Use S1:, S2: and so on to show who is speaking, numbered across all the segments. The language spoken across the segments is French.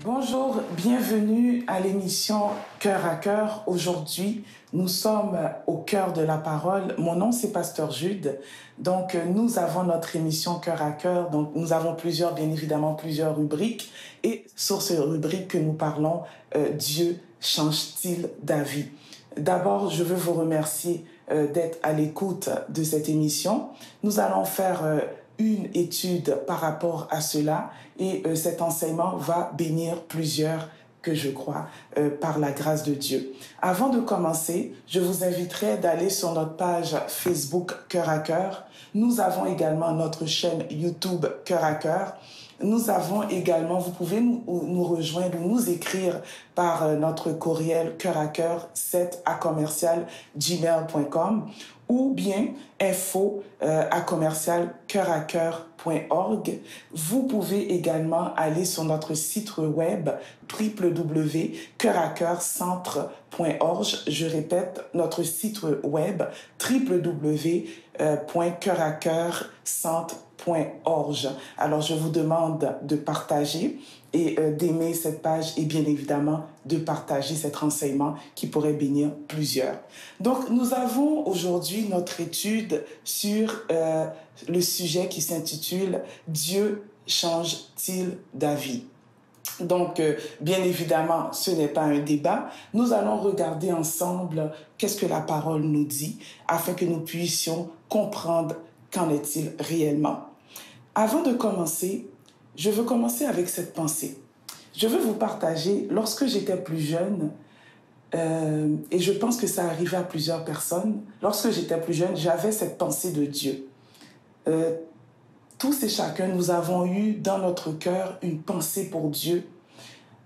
S1: Bonjour, bienvenue à l'émission Cœur à Cœur. Aujourd'hui, nous sommes au cœur de la parole. Mon nom, c'est Pasteur Jude. Donc, nous avons notre émission Cœur à Cœur. Donc, nous avons bien évidemment, plusieurs rubriques. Et sur ces rubriques que nous parlons, Dieu change-t-il d'avis? D'abord, je veux vous remercier d'être à l'écoute de cette émission. Nous allons faire une étude par rapport à cela et cet enseignement va bénir plusieurs que je crois par la grâce de Dieu. Avant de commencer, je vous inviterai d'aller sur notre page Facebook Cœur à Cœur. Nous avons également notre chaîne YouTube Cœur à Cœur. Nous avons également, vous pouvez nous rejoindre ou nous écrire par notre courriel coeuracœur7@gmail.com ou bien info@coeuracœur.org. Vous pouvez également aller sur notre site web www.coeuracœurcentre.org. Je répète, notre site web www.coeuracœurcentre.org. Alors, je vous demande de partager et d'aimer cette page et bien évidemment de partager cet renseignement qui pourrait bénir plusieurs. Donc, nous avons aujourd'hui notre étude sur le sujet qui s'intitule « Dieu change-t-il d'avis ?» Donc, bien évidemment, ce n'est pas un débat. Nous allons regarder ensemble qu'est-ce que la parole nous dit afin que nous puissions comprendre qu'en est-il réellement. Avant de commencer, je veux commencer avec cette pensée. Je veux vous partager, lorsque j'étais plus jeune, et je pense que ça arrivait à plusieurs personnes, lorsque j'étais plus jeune, j'avais cette pensée de Dieu. Tous et chacun, nous avons eu dans notre cœur une pensée pour Dieu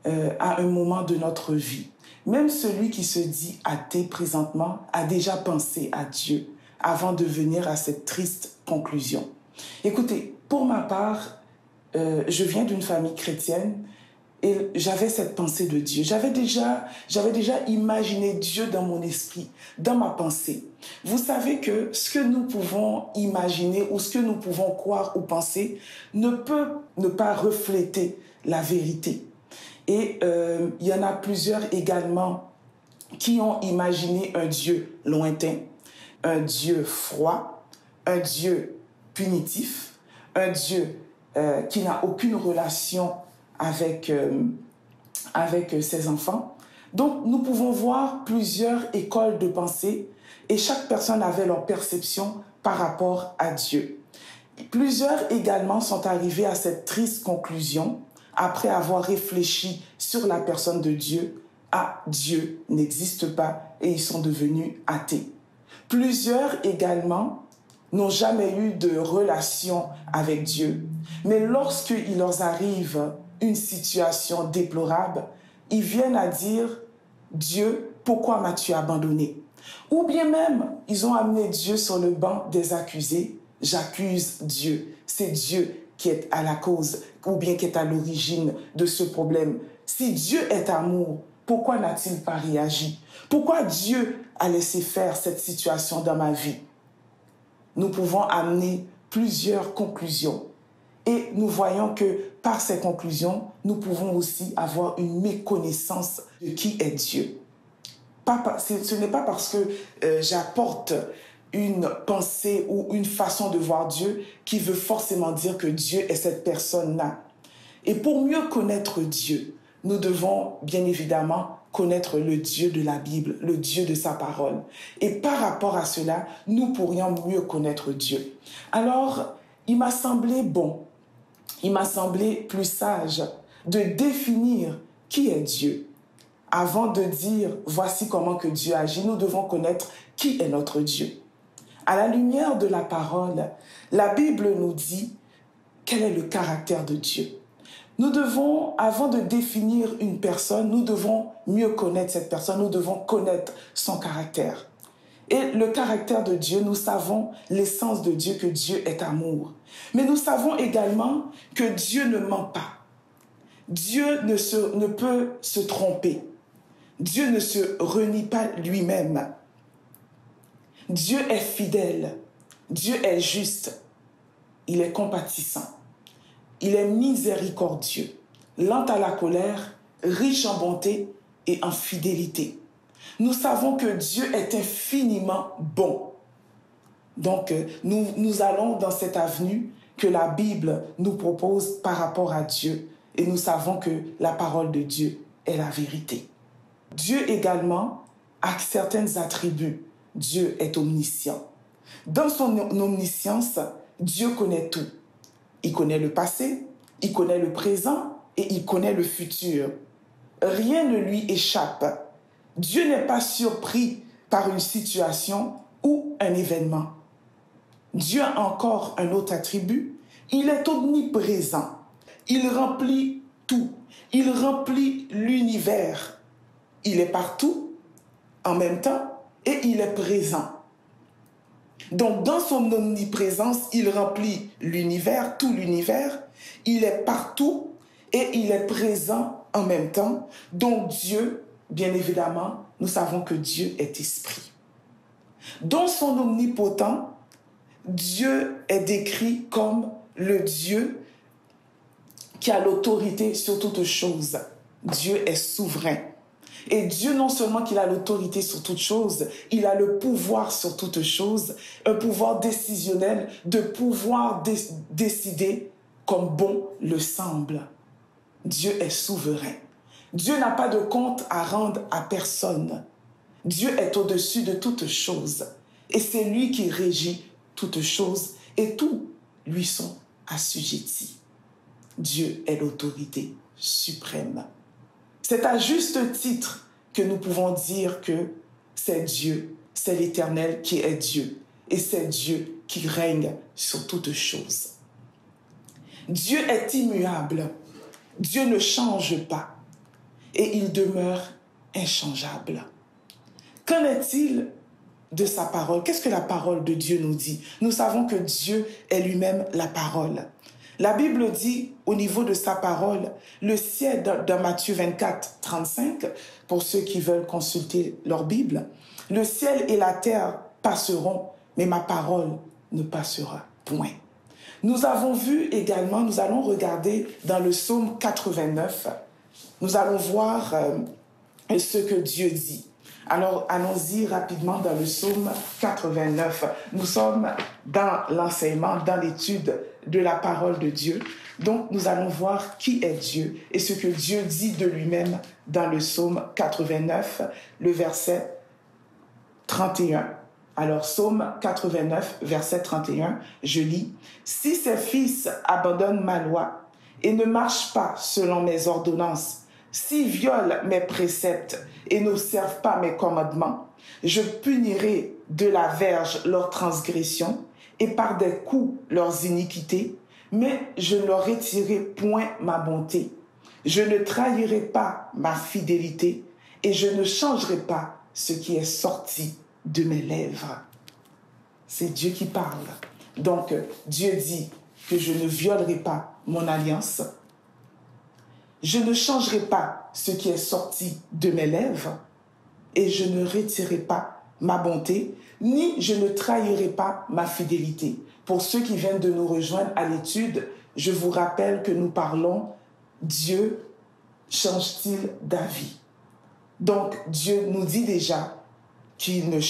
S1: à un moment de notre vie. Même celui qui se dit athée présentement a déjà pensé à Dieu avant de venir à cette triste conclusion. Écoutez, pour ma part, je viens d'une famille chrétienne et j'avais cette pensée de Dieu. J'avais déjà imaginé Dieu dans mon esprit, dans ma pensée. Vous savez que ce que nous pouvons imaginer ou ce que nous pouvons croire ou penser ne peut ne pas refléter la vérité. Et il y en a plusieurs également qui ont imaginé un Dieu lointain, un Dieu froid, un Dieu punitif, un Dieu qui n'a aucune relation avec ses enfants. Donc, nous pouvons voir plusieurs écoles de pensée et chaque personne avait leur perception par rapport à Dieu. Plusieurs également sont arrivés à cette triste conclusion après avoir réfléchi sur la personne de Dieu. Ah, Dieu n'existe pas et ils sont devenus athées. Plusieurs également n'ont jamais eu de relation avec Dieu. Mais lorsqu'il leur arrive une situation déplorable, ils viennent à dire « Dieu, pourquoi m'as-tu abandonné ?» Ou bien même, ils ont amené Dieu sur le banc des accusés. « J'accuse Dieu. C'est Dieu qui est à la cause ou bien qui est à l'origine de ce problème. Si Dieu est amour, pourquoi n'a-t-il pas réagi? Pourquoi Dieu a laissé faire cette situation dans ma vie? » Nous pouvons amener plusieurs conclusions. Et nous voyons que par ces conclusions, nous pouvons aussi avoir une méconnaissance de qui est Dieu. Ce n'est pas parce que j'apporte une pensée ou une façon de voir Dieu qui veut forcément dire que Dieu est cette personne-là. Et pour mieux connaître Dieu, nous devons bien évidemment connaître le Dieu de la Bible, le Dieu de sa parole. Et par rapport à cela, nous pourrions mieux connaître Dieu. Alors, il m'a semblé bon, il m'a semblé plus sage de définir qui est Dieu. Avant de dire « voici comment que Dieu agit », nous devons connaître qui est notre Dieu. À la lumière de la parole, la Bible nous dit quel est le caractère de Dieu. Nous devons, avant de définir une personne, nous devons mieux connaître cette personne, nous devons connaître son caractère. Et le caractère de Dieu, nous savons l'essence de Dieu, que Dieu est amour. Mais nous savons également que Dieu ne ment pas. Dieu ne peut se tromper. Dieu ne se renie pas lui-même. Dieu est fidèle. Dieu est juste. Il est compatissant. Il est miséricordieux. lent à la colère, riche en bonté et en fidélité. Nous savons que Dieu est infiniment bon. Donc, nous allons dans cette avenue que la Bible nous propose par rapport à Dieu. Et nous savons que la parole de Dieu est la vérité. Dieu également a certains attributs. Dieu est omniscient. Dans son omniscience, Dieu connaît tout. Il connaît le passé, il connaît le présent et il connaît le futur. Rien ne lui échappe. Dieu n'est pas surpris par une situation ou un événement. Dieu a encore un autre attribut. Il est omniprésent. Il remplit tout. Il remplit l'univers. Il est partout, en même temps, et il est présent. Donc, dans son omniprésence, il remplit l'univers, tout l'univers. Il est partout et il est présent en même temps. Donc, Dieu, bien évidemment, nous savons que Dieu est esprit. Dans son omnipotent, Dieu est décrit comme le Dieu qui a l'autorité sur toutes choses. Dieu est souverain. Et Dieu, non seulement qu'il a l'autorité sur toutes choses, il a le pouvoir sur toutes choses, un pouvoir décisionnel de pouvoir décider comme bon le semble. Dieu est souverain. Dieu n'a pas de compte à rendre à personne. Dieu est au-dessus de toutes choses. Et c'est lui qui régit toutes choses et tout lui sont assujettis. Dieu est l'autorité suprême. C'est à juste titre que nous pouvons dire que c'est Dieu, c'est l'Éternel qui est Dieu. Et c'est Dieu qui règne sur toutes choses. Dieu est immuable. Dieu ne change pas. Et il demeure inchangeable. Qu'en est-il de sa parole? Qu'est-ce que la parole de Dieu nous dit? Nous savons que Dieu est lui-même la parole. La Bible dit, au niveau de sa parole, le ciel, dans Matthieu 24, 35, pour ceux qui veulent consulter leur Bible, le ciel et la terre passeront, mais ma parole ne passera point. Nous avons vu également, nous allons regarder dans le psaume 89, nous allons voir ce que Dieu dit. Alors, allons-y rapidement dans le psaume 89. Nous sommes dans l'enseignement, dans l'étude de la parole de Dieu. Donc, nous allons voir qui est Dieu et ce que Dieu dit de lui-même dans le psaume 89, le verset 31. Alors, psaume 89, verset 31, je lis « Si ses fils abandonnent ma loi et ne marchent pas selon mes ordonnances, s'ils violent mes préceptes et n'observent pas mes commandements, je punirai de la verge leurs transgressions et par des coups leurs iniquités, mais je ne leur retirerai point ma bonté. Je ne trahirai pas ma fidélité et je ne changerai pas ce qui est sorti de mes lèvres. » C'est Dieu qui parle. Donc, Dieu dit que je ne violerai pas mon alliance. Je ne changerai pas ce qui est sorti de mes lèvres et je ne retirerai pas ma bonté, ni je ne trahirai pas ma fidélité. Pour ceux qui viennent de nous rejoindre à l'étude, je vous rappelle que nous parlons Dieu change-t-il d'avis? Donc, Dieu nous dit déjà qu'il ne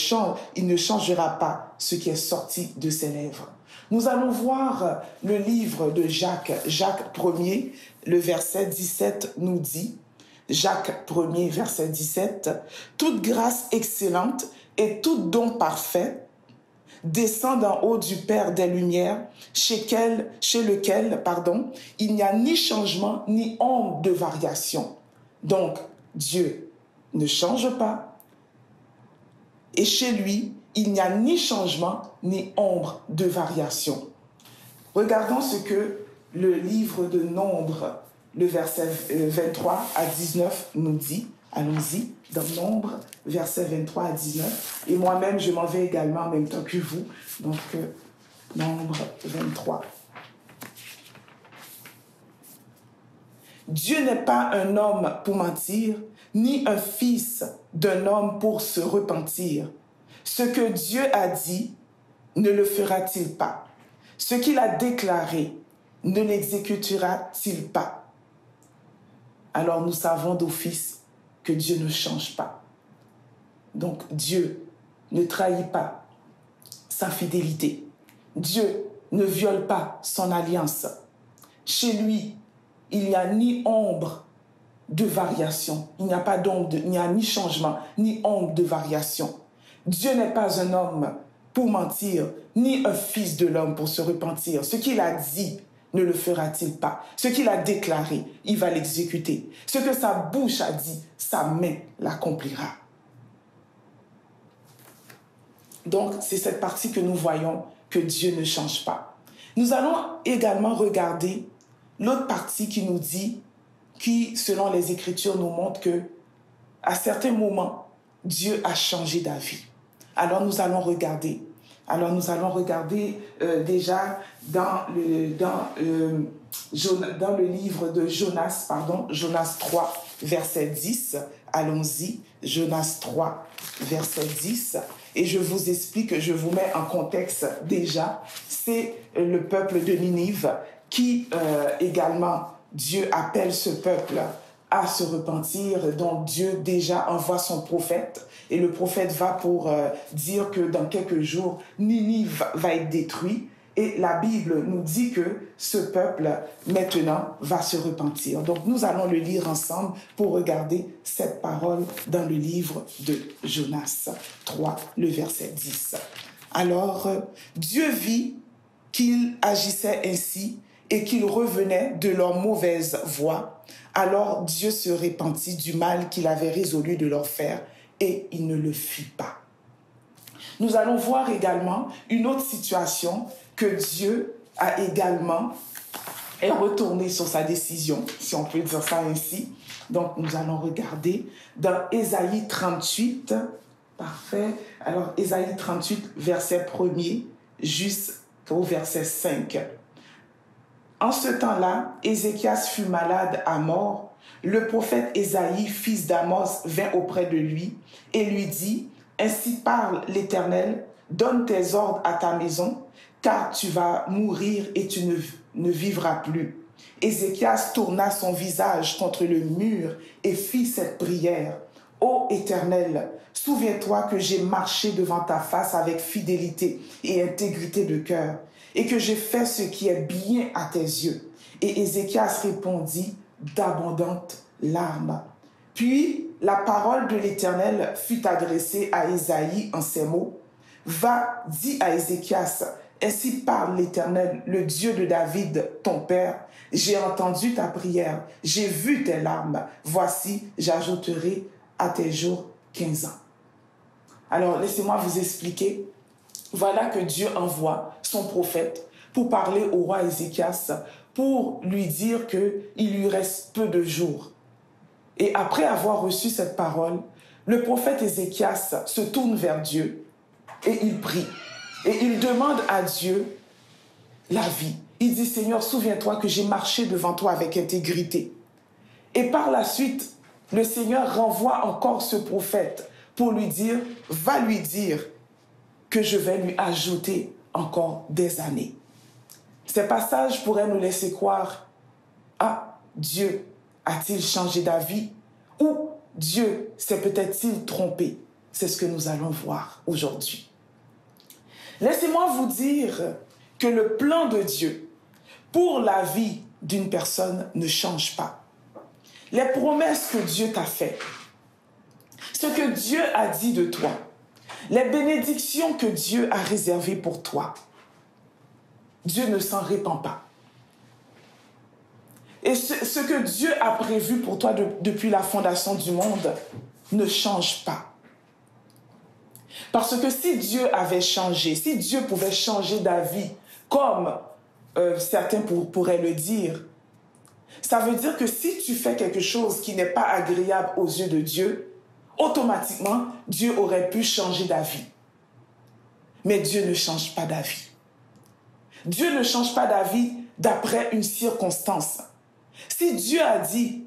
S1: changera pas ce qui est sorti de ses lèvres. Nous allons voir le livre de Jacques, Jacques 1er, le verset 17 nous dit, Jacques 1er, verset 17, « Toute grâce excellente et tout don parfait descend d'en haut du Père des Lumières, chez lequel, il n'y a ni changement ni ombre de variation. » Donc, Dieu ne change pas et chez lui, il n'y a ni changement ni ombre de variation. Regardons ce que le livre de Nombre, le verset 23 à 19 nous dit. Allons-y, dans Nombre, verset 23 à 19. Et moi-même, je m'en vais également en même temps que vous. Donc, Nombre 23. Dieu n'est pas un homme pour mentir, ni un fils d'un homme pour se repentir. Ce que Dieu a dit, ne le fera-t-il pas? Ce qu'il a déclaré, ne l'exécutera-t-il pas? alors nous savons d'office que Dieu ne change pas. Donc Dieu ne trahit pas sa fidélité. Dieu ne viole pas son alliance. Chez lui, il n'y a ni ombre de variation. Il n'y a pas d'ombre, il n'y a ni changement, ni ombre de variation. Dieu n'est pas un homme pour mentir, ni un fils de l'homme pour se repentir. Ce qu'il a dit, ne le fera-t-il pas? Ce qu'il a déclaré, il va l'exécuter. Ce que sa bouche a dit, sa main l'accomplira. Donc, c'est cette partie que nous voyons que Dieu ne change pas. Nous allons également regarder l'autre partie qui nous dit, qui, selon les Écritures, nous montre que à certains moments, Dieu a changé d'avis. Alors, nous allons regarder. Déjà dans le livre de Jonas, Jonas 3, verset 10. Allons-y, Jonas 3, verset 10. Et je vous explique, je vous mets en contexte déjà. C'est le peuple de Ninive qui également, Dieu appelle ce peuple à se repentir. Donc Dieu déjà envoie son prophète et le prophète va pour dire que dans quelques jours, Ninive va être détruit. Et la Bible nous dit que ce peuple, maintenant, va se repentir. Donc, nous allons le lire ensemble pour regarder cette parole dans le livre de Jonas 3, le verset 10. Alors, Dieu vit qu'ils agissaient ainsi et qu'ils revenaient de leur mauvaise voie. Alors, Dieu se repentit du mal qu'il avait résolu de leur faire et il ne le fit pas. Nous allons voir également une autre situation que Dieu a également est retourné sur sa décision, si on peut dire ça ainsi. Donc, nous allons regarder dans Ésaïe 38. Parfait. Alors, Ésaïe 38, verset 1er, jusqu'au verset 5. En ce temps-là, Ézéchias fut malade à mort. Le prophète Ésaïe, fils d'Amos, vint auprès de lui et lui dit: « Ainsi parle l'Éternel, donne tes ordres à ta maison, car tu vas mourir et tu ne vivras plus. » Ézéchias tourna son visage contre le mur et fit cette prière. « Ô Éternel, souviens-toi que j'ai marché devant ta face avec fidélité et intégrité de cœur, et que j'ai fait ce qui est bien à tes yeux. » Et Ézéchias répondit d'abondantes larmes. Puis la parole de l'Éternel fut adressée à Ésaïe en ces mots: « Va, dis à Ézéchias, ainsi parle l'Éternel, le Dieu de David, ton père. J'ai entendu ta prière, j'ai vu tes larmes. Voici, j'ajouterai à tes jours 15 ans. » Alors, laissez-moi vous expliquer. Voilà que Dieu envoie son prophète pour parler au roi Ézéchias, pour lui dire qu'il lui reste peu de jours. Et après avoir reçu cette parole, le prophète Ézéchias se tourne vers Dieu et il prie. Et il demande à Dieu la vie. Il dit: « Seigneur, souviens-toi que j'ai marché devant toi avec intégrité. » Et par la suite, le Seigneur renvoie encore ce prophète pour lui dire: « Va lui dire que je vais lui ajouter encore des années. » Ces passages pourraient nous laisser croire: ah, Dieu a-t-il changé d'avis? Ou Dieu s'est peut-être-il trompé? C'est ce que nous allons voir aujourd'hui. Laissez-moi vous dire que le plan de Dieu pour la vie d'une personne ne change pas. Les promesses que Dieu t'a faites, ce que Dieu a dit de toi, les bénédictions que Dieu a réservées pour toi, Dieu ne s'en répand pas. Et ce que Dieu a prévu pour toi depuis la fondation du monde ne change pas. Parce que si Dieu avait changé, si Dieu pouvait changer d'avis, comme certains pourraient le dire, ça veut dire que si tu fais quelque chose qui n'est pas agréable aux yeux de Dieu, automatiquement, Dieu aurait pu changer d'avis. Mais Dieu ne change pas d'avis. Dieu ne change pas d'avis d'après une circonstance. Si Dieu a dit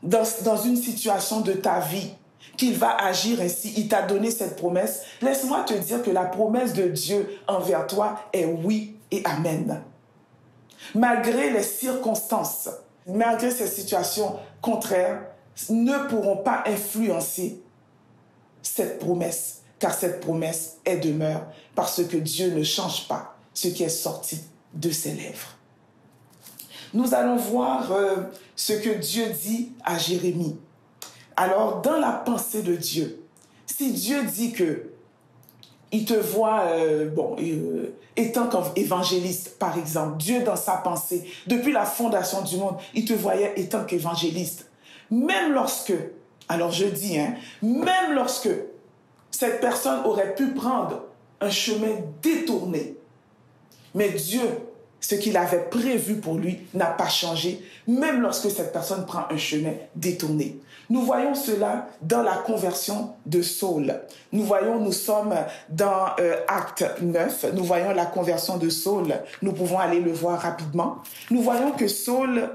S1: dans une situation de ta vie qu'il va agir ainsi, il t'a donné cette promesse, laisse-moi te dire que la promesse de Dieu envers toi est oui et amen. Malgré les circonstances, malgré ces situations contraires, ne pourront pas influencer cette promesse, car cette promesse, elle demeure, parce que Dieu ne change pas ce qui est sorti de ses lèvres. Nous allons voir ce que Dieu dit à Jérémie. Alors, dans la pensée de Dieu, si Dieu dit que il te voit étant comme évangéliste, par exemple, Dieu dans sa pensée, depuis la fondation du monde, il te voyait étant qu'évangéliste. Même lorsque, alors je dis, même lorsque cette personne aurait pu prendre un chemin détourné, mais Dieu, ce qu'il avait prévu pour lui, n'a pas changé, même lorsque cette personne prend un chemin détourné. Nous voyons cela dans la conversion de Saul. Nous sommes dans Acte 9, nous voyons la conversion de Saul. Nous pouvons aller le voir rapidement. Nous voyons que Saul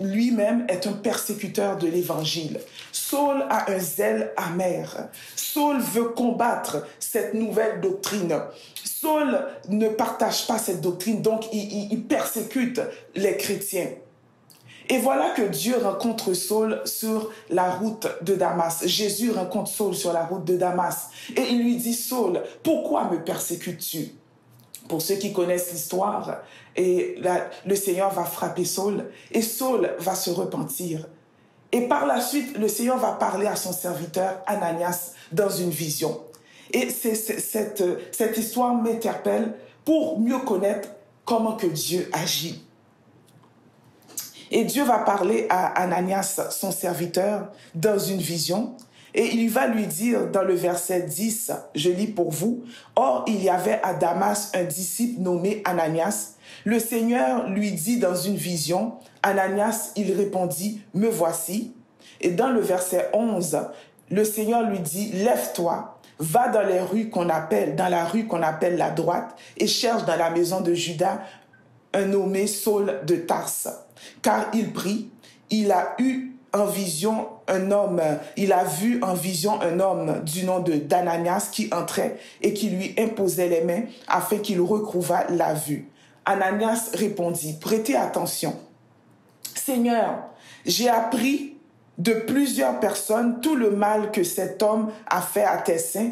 S1: lui-même est un persécuteur de l'évangile. Saul a un zèle amer. Saul veut combattre cette nouvelle doctrine. Saul ne partage pas cette doctrine, donc il persécute les chrétiens. Et voilà que Dieu rencontre Saul sur la route de Damas. Jésus rencontre Saul sur la route de Damas. Et il lui dit, Saul, pourquoi me persécutes-tu? Pour ceux qui connaissent l'histoire, le Seigneur va frapper Saul et Saul va se repentir. Et par la suite, le Seigneur va parler à son serviteur Ananias dans une vision. Et cette histoire m'interpelle pour mieux connaître comment que Dieu agit. Et Dieu va parler à Ananias, son serviteur, dans une vision. Et il va lui dire dans le verset 10, je lis pour vous, « Or, il y avait à Damas un disciple nommé Ananias. Le Seigneur lui dit dans une vision, Ananias, il répondit, « Me voici. » Et dans le verset 11, le Seigneur lui dit, « Lève-toi, va dans la rue qu'on appelle la droite et cherche dans la maison de Judas un nommé Saul de Tarse. Car il prie, il a vu en vision un homme du nom d'Ananias qui entrait et qui lui imposait les mains afin qu'il recouvra la vue. Ananias répondit, prêtez attention. Seigneur, j'ai appris de plusieurs personnes tout le mal que cet homme a fait à tes saints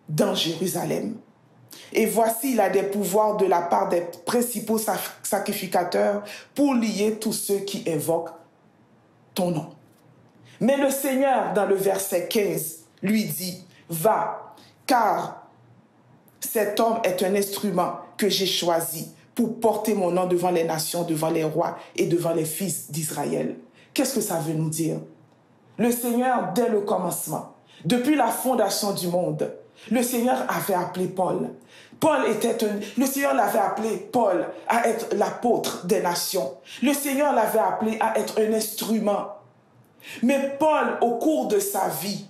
S1: dans Jérusalem. Et voici, il a des pouvoirs de la part des principaux sacrificateurs pour lier tous ceux qui invoquent ton nom. Mais le Seigneur, dans le verset 15, lui dit, va, car cet homme est un instrument que j'ai choisi pour porter mon nom devant les nations, devant les rois et devant les fils d'Israël. Qu'est-ce que ça veut nous dire? Le Seigneur, dès le commencement, depuis la fondation du monde, le Seigneur avait appelé Paul. Le Seigneur l'avait appelé Paul à être l'apôtre des nations. Le Seigneur l'avait appelé à être un instrument. Mais Paul, au cours de sa vie,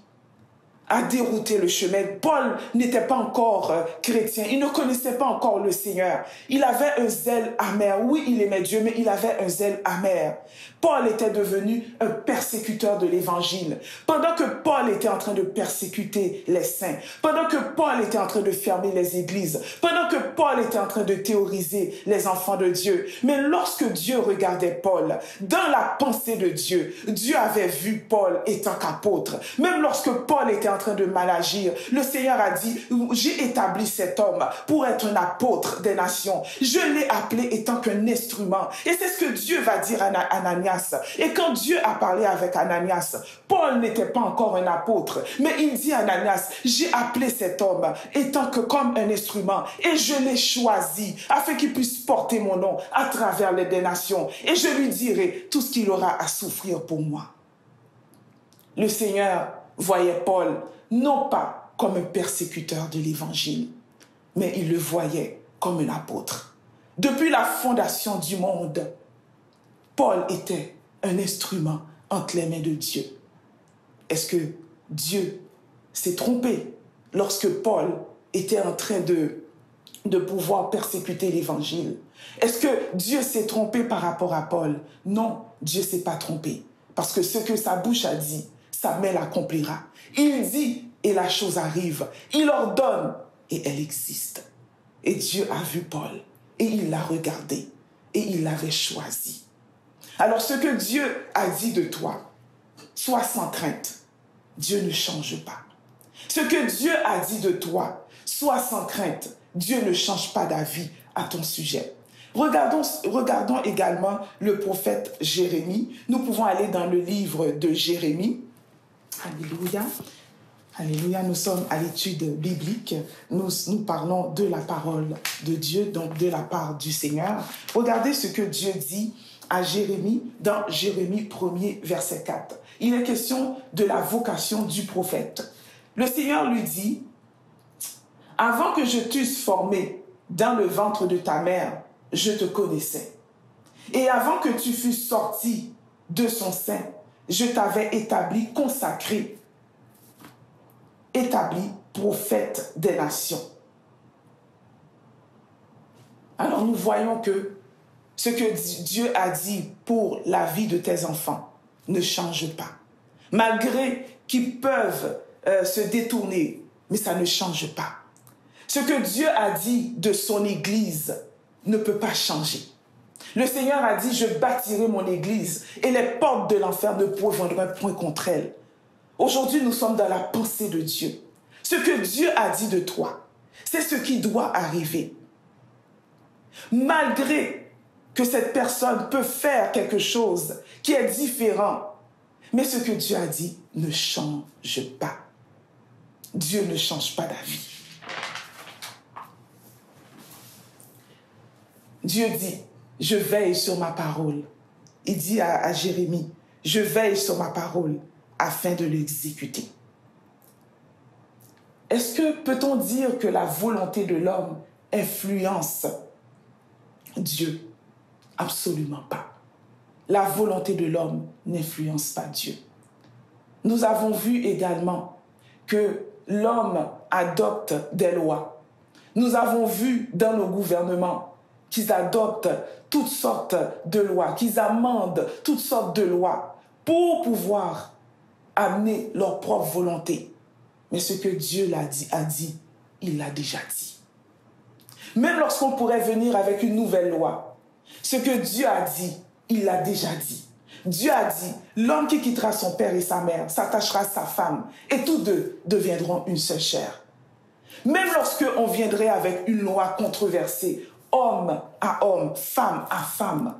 S1: a dérouté le chemin. Paul n'était pas encore chrétien. Il ne connaissait pas encore le Seigneur. Il avait un zèle amer. Oui, il aimait Dieu, mais il avait un zèle amer. Paul était devenu un persécuteur de l'évangile. Pendant que Paul était en train de persécuter les saints, pendant que Paul était en train de fermer les églises, pendant que Paul était en train de théoriser les enfants de Dieu. Mais lorsque Dieu regardait Paul, dans la pensée de Dieu, Dieu avait vu Paul étant qu'apôtre. Même lorsque Paul était en train de mal agir, le Seigneur a dit, j'ai établi cet homme pour être un apôtre des nations. Je l'ai appelé étant qu'un instrument. Et c'est ce que Dieu va dire à Ananias. Et quand Dieu a parlé avec Ananias, Paul n'était pas encore un apôtre, mais il dit à Ananias, j'ai appelé cet homme étant que comme un instrument et je l'ai choisi afin qu'il puisse porter mon nom à travers les nations et je lui dirai tout ce qu'il aura à souffrir pour moi. Le Seigneur voyait Paul non pas comme un persécuteur de l'évangile, mais il le voyait comme un apôtre. Depuis la fondation du monde, Paul était un instrument entre les mains de Dieu. Est-ce que Dieu s'est trompé lorsque Paul était en train de pouvoir persécuter l'évangile? Est-ce que Dieu s'est trompé par rapport à Paul? Non, Dieu ne s'est pas trompé. Parce que ce que sa bouche a dit, sa main l'accomplira. Il dit et la chose arrive. Il ordonne et elle existe. Et Dieu a vu Paul et il l'a regardé et il l'avait choisi. Alors ce que Dieu a dit de toi, sois sans crainte. Dieu ne change pas. Ce que Dieu a dit de toi, sois sans crainte. Dieu ne change pas d'avis à ton sujet. Regardons également le prophète Jérémie. Nous pouvons aller dans le livre de Jérémie. Alléluia. Alléluia, nous sommes à l'étude biblique. Nous parlons de la parole de Dieu, donc de la part du Seigneur. Regardez ce que Dieu dit à Jérémie dans Jérémie 1er, verset 4. Il est question de la vocation du prophète. Le Seigneur lui dit, « Avant que je t'eusse formé dans le ventre de ta mère, je te connaissais. Et avant que tu fusses sorti de son sein, je t'avais établi, consacré, établi prophète des nations. » Alors nous voyons que ce que Dieu a dit pour la vie de tes enfants ne change pas. Malgré qu'ils peuvent se détourner, mais ça ne change pas. Ce que Dieu a dit de son Église ne peut pas changer. Le Seigneur a dit, je bâtirai mon Église et les portes de l'enfer ne prévaudront point contre elle. Aujourd'hui, nous sommes dans la pensée de Dieu. Ce que Dieu a dit de toi, c'est ce qui doit arriver. Malgré que cette personne peut faire quelque chose qui est différent, mais ce que Dieu a dit ne change pas. Dieu ne change pas d'avis. Dieu dit, je veille sur ma parole. Il dit à Jérémie, je veille sur ma parole afin de l'exécuter. Est-ce que peut-on dire que la volonté de l'homme influence Dieu? Absolument pas. La volonté de l'homme n'influence pas Dieu. Nous avons vu également que l'homme adopte des lois. Nous avons vu dans nos gouvernements qu'ils adoptent toutes sortes de lois, qu'ils amendent toutes sortes de lois pour pouvoir amener leur propre volonté. Mais ce que Dieu a dit, il l'a déjà dit. Même lorsqu'on pourrait venir avec une nouvelle loi, ce que Dieu a dit, il l'a déjà dit. Dieu a dit, l'homme qui quittera son père et sa mère s'attachera à sa femme et tous deux deviendront une seule chair. Même lorsqu'on viendrait avec une loi controversée, homme à homme, femme à femme,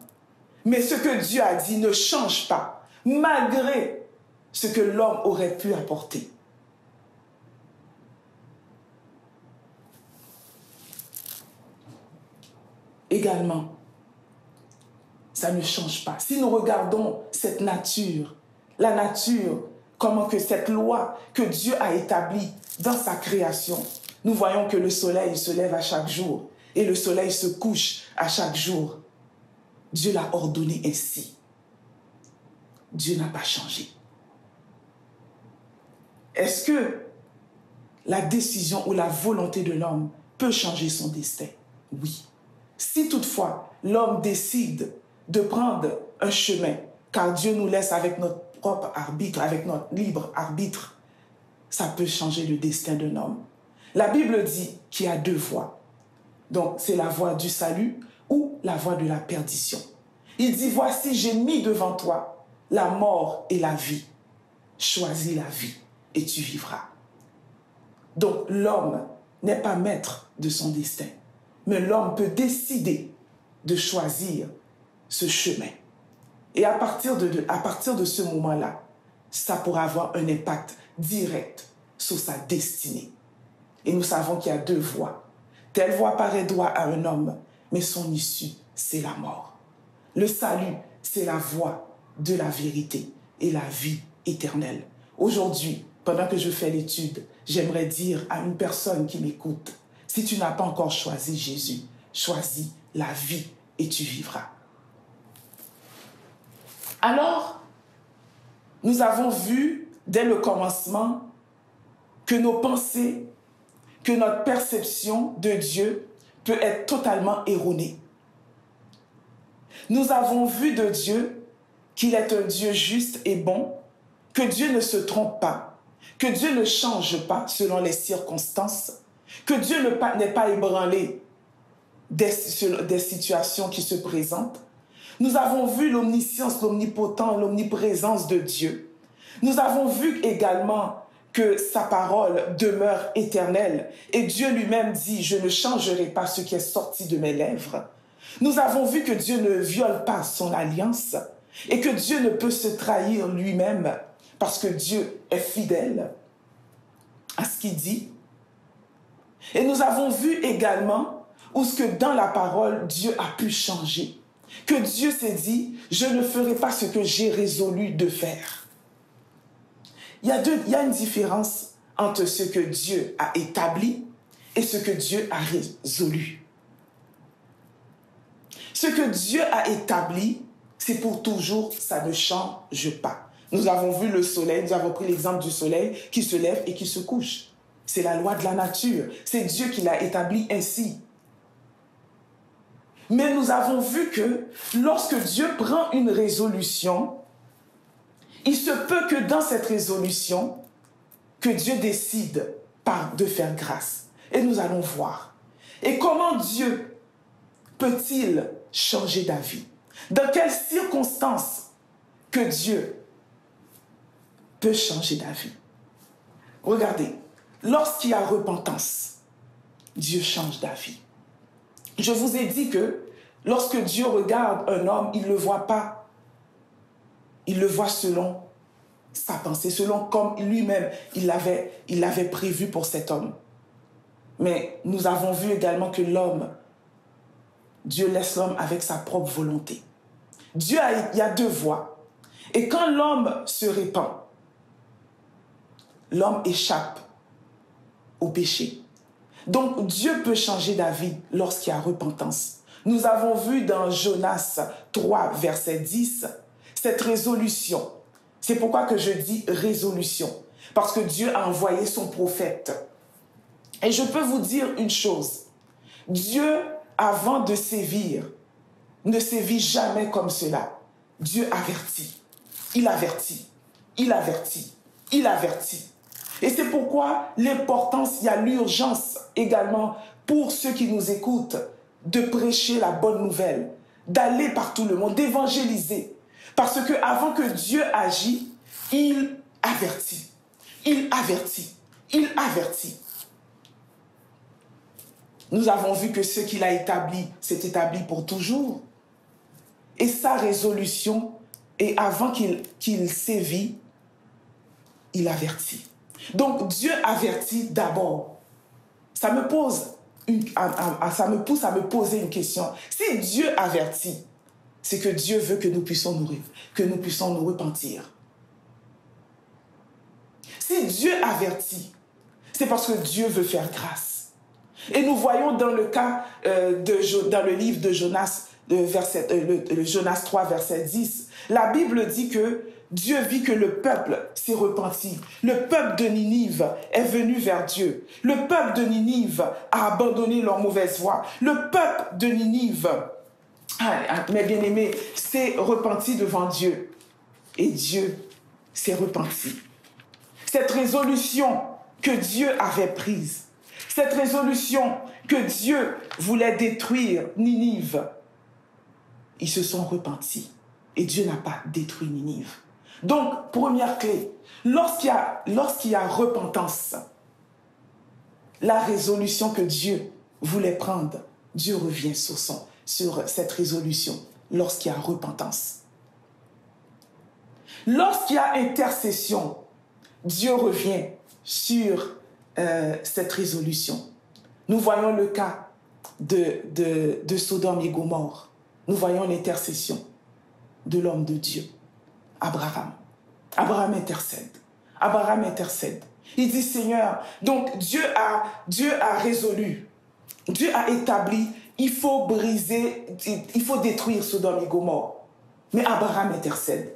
S1: mais ce que Dieu a dit ne change pas, malgré ce que l'homme aurait pu apporter. Également, ça ne change pas. Si nous regardons cette nature, la nature, comment que cette loi que Dieu a établie dans sa création, nous voyons que le soleil se lève à chaque jour et le soleil se couche à chaque jour. Dieu l'a ordonné ainsi. Dieu n'a pas changé. Est-ce que la décision ou la volonté de l'homme peut changer son destin? Oui. Si toutefois l'homme décide de prendre un chemin, car Dieu nous laisse avec notre propre arbitre, avec notre libre arbitre, ça peut changer le destin d'un homme. La Bible dit qu'il y a deux voies. Donc c'est la voie du salut ou la voie de la perdition. Il dit, voici j'ai mis devant toi la mort et la vie. Choisis la vie et tu vivras. Donc l'homme n'est pas maître de son destin. Mais l'homme peut décider de choisir ce chemin. Et à partir de ce moment-là, ça pourra avoir un impact direct sur sa destinée. Et nous savons qu'il y a deux voies. Telle voie paraît droit à un homme, mais son issue, c'est la mort. Le salut, c'est la voie de la vérité et la vie éternelle. Aujourd'hui, pendant que je fais l'étude, j'aimerais dire à une personne qui m'écoute, si tu n'as pas encore choisi Jésus, choisis la vie et tu vivras. Alors, nous avons vu dès le commencement que nos pensées, que notre perception de Dieu peut être totalement erronée. Nous avons vu de Dieu qu'il est un Dieu juste et bon, que Dieu ne se trompe pas, que Dieu ne change pas selon les circonstances, que Dieu n'est pas ébranlé des situations qui se présentent. Nous avons vu l'omniscience, l'omnipotent, l'omniprésence de Dieu. Nous avons vu également que sa parole demeure éternelle. Et Dieu lui-même dit, je ne changerai pas ce qui est sorti de mes lèvres. Nous avons vu que Dieu ne viole pas son alliance et que Dieu ne peut se trahir lui-même parce que Dieu est fidèle à ce qu'il dit. Et nous avons vu également où ce que dans la parole, Dieu a pu changer. Que Dieu s'est dit, je ne ferai pas ce que j'ai résolu de faire. Il y a une différence entre ce que Dieu a établi et ce que Dieu a résolu. Ce que Dieu a établi, c'est pour toujours, ça ne change pas. Nous avons vu le soleil, nous avons pris l'exemple du soleil qui se lève et qui se couche. C'est la loi de la nature. C'est Dieu qui l'a établi ainsi. Mais nous avons vu que lorsque Dieu prend une résolution, il se peut que dans cette résolution, que Dieu décide de faire grâce. Et nous allons voir. Et comment Dieu peut-il changer d'avis? Dans quelles circonstances que Dieu peut changer d'avis? Regardez, lorsqu'il y a repentance, Dieu change d'avis. Je vous ai dit que lorsque Dieu regarde un homme, il ne le voit pas. Il le voit selon sa pensée, selon comme lui-même il l'avait prévu pour cet homme. Mais nous avons vu également que Dieu laisse l'homme avec sa propre volonté. Il y a deux voies. Et quand l'homme se répand, l'homme échappe au péché. Donc Dieu peut changer d'avis lorsqu'il y a repentance. Nous avons vu dans Jonas 3, verset 10, cette résolution. C'est pourquoi que je dis résolution. Parce que Dieu a envoyé son prophète. Et je peux vous dire une chose. Dieu, avant de sévir, ne sévit jamais comme cela. Dieu avertit. Il avertit. Il avertit. Il avertit. Et c'est pourquoi l'importance, il y a l'urgence également pour ceux qui nous écoutent de prêcher la bonne nouvelle, d'aller par tout le monde, d'évangéliser. Parce que avant que Dieu agisse, il avertit. Il avertit. Il avertit. Nous avons vu que ce qu'il a établi, c'est établi pour toujours. Et sa résolution, et avant qu'il sévit, il avertit. Donc Dieu avertit d'abord. Ça me pousse à me poser une question. Si Dieu avertit, c'est que Dieu veut que nous puissions nous repentir. Si Dieu avertit, c'est parce que Dieu veut faire grâce. Et nous voyons dans le cas, dans le livre de Jonas, Jonas 3, verset 10, la Bible dit que Dieu vit que le peuple s'est repenti. Le peuple de Ninive est venu vers Dieu. Le peuple de Ninive a abandonné leur mauvaise voie. Le peuple de Ninive, mes bien-aimés, s'est repenti devant Dieu. Et Dieu s'est repenti. Cette résolution que Dieu avait prise, cette résolution que Dieu voulait détruire Ninive, ils se sont repentis. Et Dieu n'a pas détruit Ninive. Donc, première clé, lorsqu'il y a repentance, la résolution que Dieu voulait prendre, Dieu revient sur cette résolution lorsqu'il y a repentance. Lorsqu'il y a intercession, Dieu revient sur cette résolution. Nous voyons le cas de Sodome et Gomorrhe. Nous voyons l'intercession de l'homme de Dieu, Abraham. Abraham intercède. Abraham intercède. Il dit, Seigneur, donc Dieu a résolu, Dieu a établi, il faut briser, il faut détruire Sodome et Gomorrhe. Mais Abraham intercède.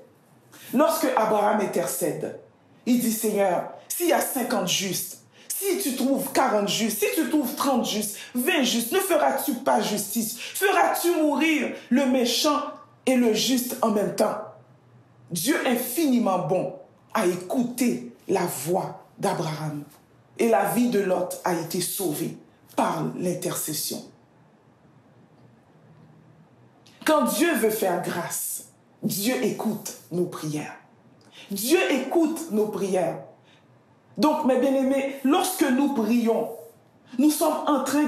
S1: Lorsque Abraham intercède, il dit, Seigneur, s'il y a 50 justes, si tu trouves 40 justes, si tu trouves 30 justes, 20 justes, ne feras-tu pas justice? Feras-tu mourir le méchant et le juste en même temps? Dieu infiniment bon a écouté la voix d'Abraham et la vie de Lot a été sauvée par l'intercession. Quand Dieu veut faire grâce, Dieu écoute nos prières. Dieu écoute nos prières. Donc, mes bien-aimés, lorsque nous prions, nous sommes en train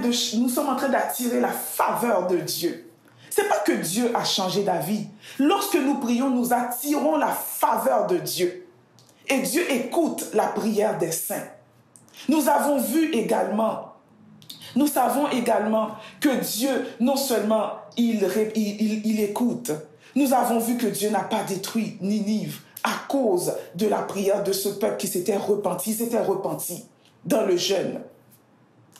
S1: d'attirer la faveur de Dieu. Ce n'est pas que Dieu a changé d'avis. Lorsque nous prions, nous attirons la faveur de Dieu. Et Dieu écoute la prière des saints. Nous savons également que Dieu, non seulement il écoute, nous avons vu que Dieu n'a pas détruit Ninive à cause de la prière de ce peuple qui s'était repenti. Il s'était repenti dans le jeûne.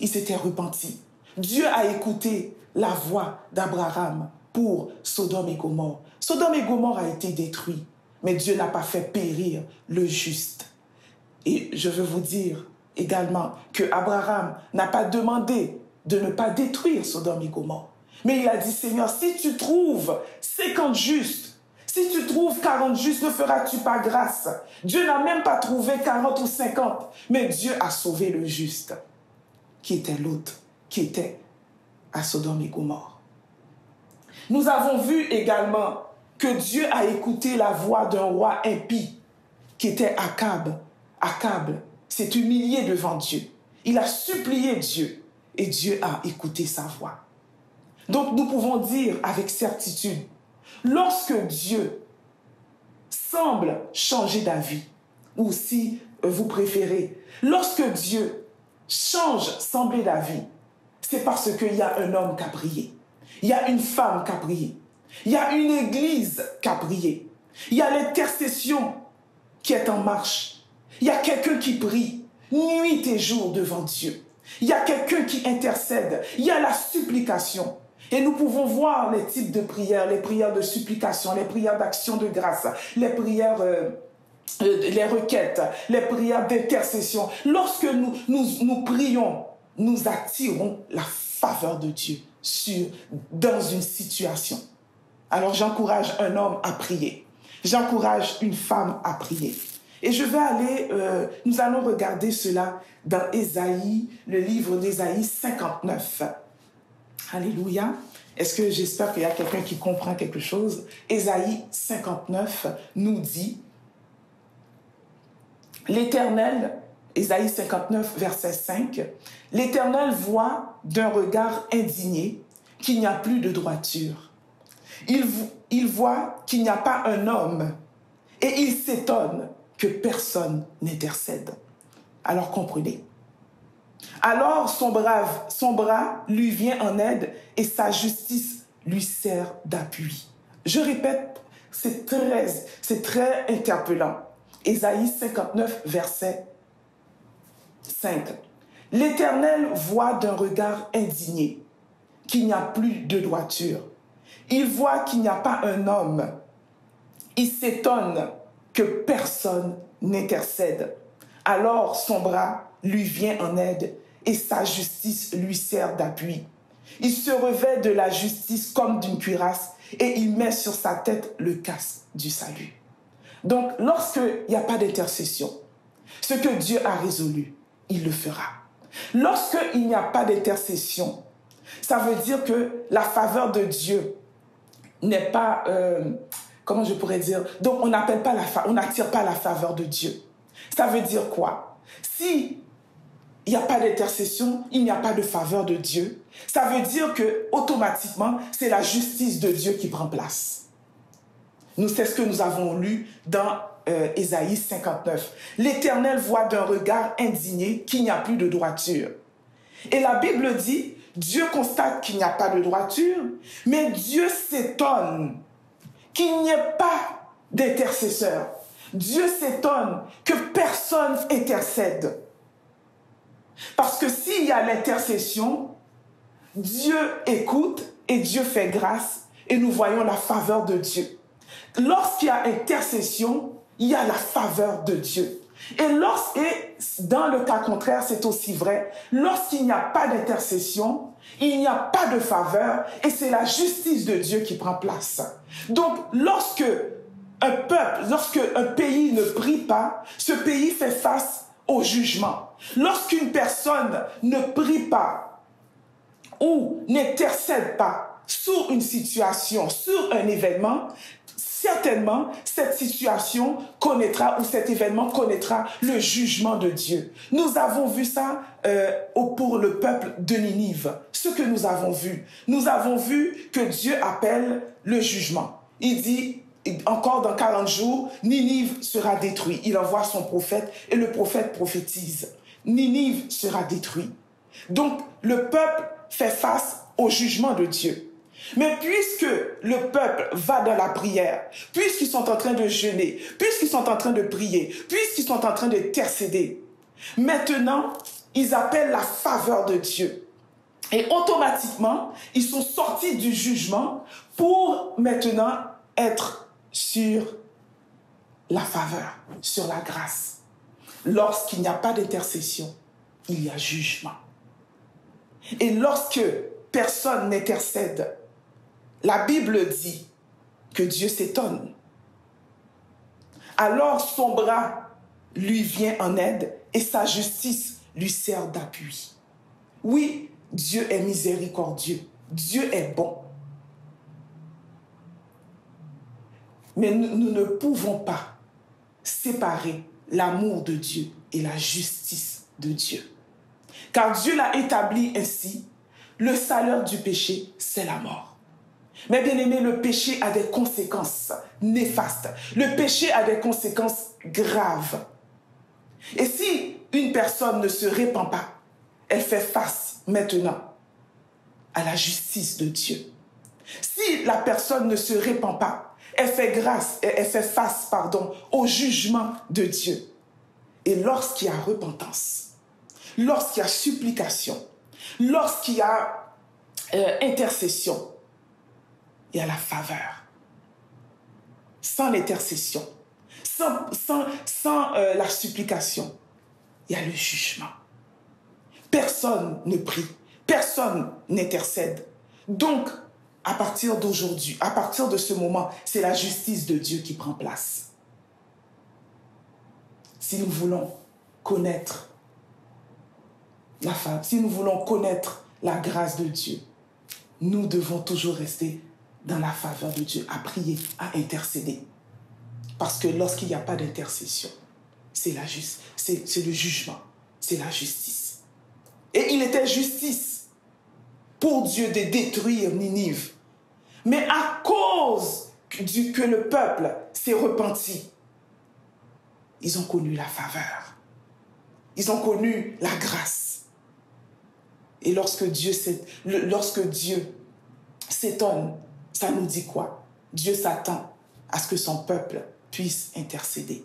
S1: Il s'était repenti. Dieu a écouté la voix d'Abraham pour Sodome et Gomorrhe. Sodome et Gomorrhe a été détruit, mais Dieu n'a pas fait périr le juste. Et je veux vous dire également que Abraham n'a pas demandé de ne pas détruire Sodome et Gomorrhe. Mais il a dit, Seigneur, si tu trouves 50 justes, si tu trouves 40 justes, ne feras-tu pas grâce? Dieu n'a même pas trouvé 40 ou 50, mais Dieu a sauvé le juste, qui était Lot, qui était à Sodome et Gomorrhe. Nous avons vu également que Dieu a écouté la voix d'un roi impie, qui était Akab. Akab s'est humilié devant Dieu. Il a supplié Dieu et Dieu a écouté sa voix. Donc nous pouvons dire avec certitude, lorsque Dieu semble changer d'avis, ou si vous préférez, lorsque Dieu semble d'avis, c'est parce qu'il y a un homme qui a prié, il y a une femme qui a prié, il y a une église qui a prié, il y a l'intercession qui est en marche, il y a quelqu'un qui prie nuit et jour devant Dieu, il y a quelqu'un qui intercède, il y a la supplication. Et nous pouvons voir les types de prières, les prières de supplication, les prières d'action de grâce, les prières, les requêtes, les prières d'intercession. Lorsque nous prions, nous attirons la faveur de Dieu dans une situation. Alors j'encourage un homme à prier. J'encourage une femme à prier. Et je vais nous allons regarder cela dans Ésaïe, le livre d'Ésaïe 59. Alléluia. J'espère qu'il y a quelqu'un qui comprend quelque chose. Ésaïe 59 nous dit, l'Éternel, Ésaïe 59, verset 5, l'Éternel voit d'un regard indigné qu'il n'y a plus de droiture. Il voit qu'il n'y a pas un homme et il s'étonne que personne n'intercède. Alors comprenez. Alors son bras lui vient en aide et sa justice lui sert d'appui. Je répète, c'est très interpellant. Ésaïe 59, verset 5. L'Éternel voit d'un regard indigné qu'il n'y a plus de droiture. Il voit qu'il n'y a pas un homme. Il s'étonne que personne n'intercède. Alors son bras lui vient en aide et sa justice lui sert d'appui. Il se revêt de la justice comme d'une cuirasse et il met sur sa tête le casque du salut. Donc, lorsqu'il n'y a pas d'intercession, ce que Dieu a résolu, il le fera. Lorsqu'il n'y a pas d'intercession, ça veut dire que la faveur de Dieu n'est pas, comment je pourrais dire, donc on n'attire pas la faveur de Dieu. Ça veut dire quoi? Si il n'y a pas d'intercession, il n'y a pas de faveur de Dieu, ça veut dire que automatiquement, c'est la justice de Dieu qui prend place. C'est ce que nous avons lu dans Ésaïe 59. L'Éternel voit d'un regard indigné qu'il n'y a plus de droiture. Et la Bible dit, Dieu constate qu'il n'y a pas de droiture, mais Dieu s'étonne qu'il n'y ait pas d'intercesseur. Dieu s'étonne que personne intercède. Parce que s'il y a l'intercession, Dieu écoute et Dieu fait grâce et nous voyons la faveur de Dieu. Lorsqu'il y a intercession, il y a la faveur de Dieu. Et dans le cas contraire, c'est aussi vrai. Lorsqu'il n'y a pas d'intercession, il n'y a pas de faveur et c'est la justice de Dieu qui prend place. Donc, lorsque un pays ne prie pas, ce pays fait face au jugement. Lorsqu'une personne ne prie pas ou n'intercède pas, sur une situation, sur un événement, certainement, cette situation connaîtra ou cet événement connaîtra le jugement de Dieu. Nous avons vu ça pour le peuple de Ninive. Ce que nous avons vu que Dieu appelle le jugement. Il dit, encore dans 40 jours, Ninive sera détruit. Il envoie son prophète et le prophète prophétise. Ninive sera détruit. Donc, le peuple fait face au jugement de Dieu. Mais puisque le peuple va dans la prière, puisqu'ils sont en train de jeûner, puisqu'ils sont en train de prier, puisqu'ils sont en train d'intercéder, maintenant, ils appellent la faveur de Dieu. Et automatiquement, ils sont sortis du jugement pour maintenant être sur la faveur, sur la grâce. Lorsqu'il n'y a pas d'intercession, il y a jugement. Et lorsque personne n'intercède, la Bible dit que Dieu s'étonne. Alors son bras lui vient en aide et sa justice lui sert d'appui. Oui, Dieu est miséricordieux. Dieu est bon. Mais nous ne pouvons pas séparer l'amour de Dieu et la justice de Dieu. Car Dieu l'a établi ainsi, le salaire du péché, c'est la mort. Mais bien aimé, le péché a des conséquences néfastes. Le péché a des conséquences graves. Et si une personne ne se répand pas, elle fait face maintenant à la justice de Dieu. Si la personne ne se répand pas, elle fait face au jugement de Dieu. Et lorsqu'il y a repentance, lorsqu'il y a supplication, lorsqu'il y a intercession, il y a la faveur. Sans l'intercession, sans la supplication, il y a le jugement. Personne ne prie, personne n'intercède. Donc, à partir d'aujourd'hui, à partir de ce moment, c'est la justice de Dieu qui prend place. Si nous voulons connaître la faveur, si nous voulons connaître la grâce de Dieu, nous devons toujours rester dans la faveur de Dieu, à prier, à intercéder. Parce que lorsqu'il n'y a pas d'intercession, c'est le jugement, c'est la justice. Et il était justice pour Dieu de détruire Ninive. Mais à cause que le peuple s'est repenti, ils ont connu la faveur. Ils ont connu la grâce. Et lorsque Dieu s'étonne, ça nous dit quoi? Dieu s'attend à ce que son peuple puisse intercéder.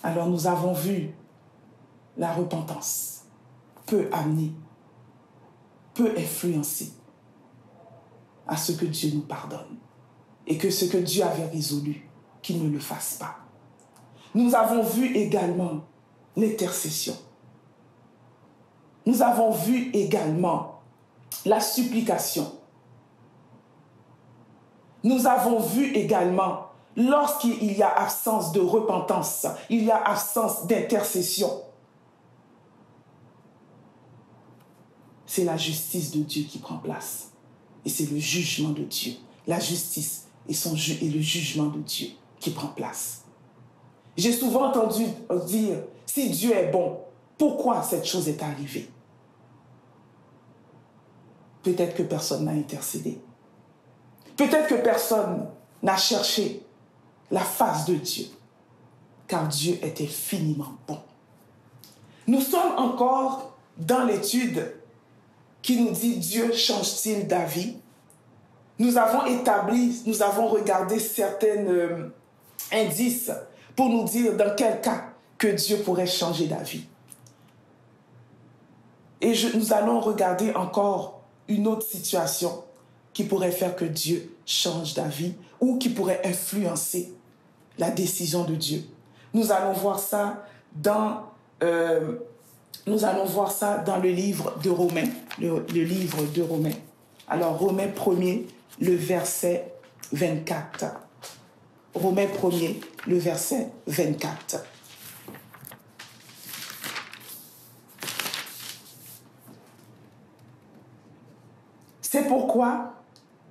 S1: Alors nous avons vu la repentance peut amener, peut influencer à ce que Dieu nous pardonne et que ce que Dieu avait résolu, qu'il ne le fasse pas. Nous avons vu également l'intercession. Nous avons vu également la supplication. Nous avons vu également, lorsqu'il y a absence de repentance, il y a absence d'intercession, c'est la justice de Dieu qui prend place. Et c'est le jugement de Dieu. La justice et le jugement de Dieu qui prend place. J'ai souvent entendu dire, si Dieu est bon, pourquoi cette chose est arrivée? Peut-être que personne n'a intercédé. Peut-être que personne n'a cherché la face de Dieu, car Dieu est infiniment bon. Nous sommes encore dans l'étude qui nous dit Dieu change-t-il d'avis? Nous avons regardé certains indices pour nous dire dans quel cas que Dieu pourrait changer d'avis. Et nous allons regarder encore une autre situation qui pourrait faire que Dieu change d'avis ou qui pourrait influencer la décision de Dieu. Nous allons voir ça dans le livre de Romains. Le livre de Romains. Alors, Romains 1er, le verset 24. Romains 1er, le verset 24. C'est pourquoi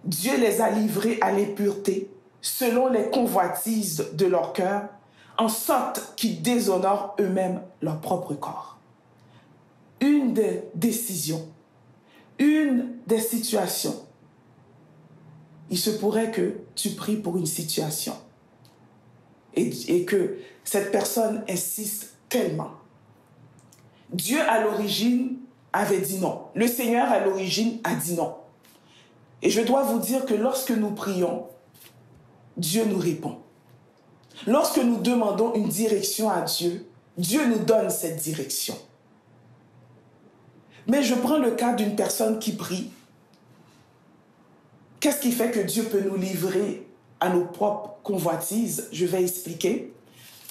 S1: Dieu les a livrés à l'impureté, selon les convoitises de leur cœur, en sorte qu'ils déshonorent eux-mêmes leur propre corps. Une des décisions, une des situations, il se pourrait que tu pries pour une situation et que cette personne insiste tellement. Dieu, à l'origine, avait dit non. Le Seigneur, à l'origine, a dit non. Et je dois vous dire que lorsque nous prions, Dieu nous répond. Lorsque nous demandons une direction à Dieu, Dieu nous donne cette direction. Mais je prends le cas d'une personne qui prie. Qu'est-ce qui fait que Dieu peut nous livrer à nos propres convoitises? Je vais expliquer.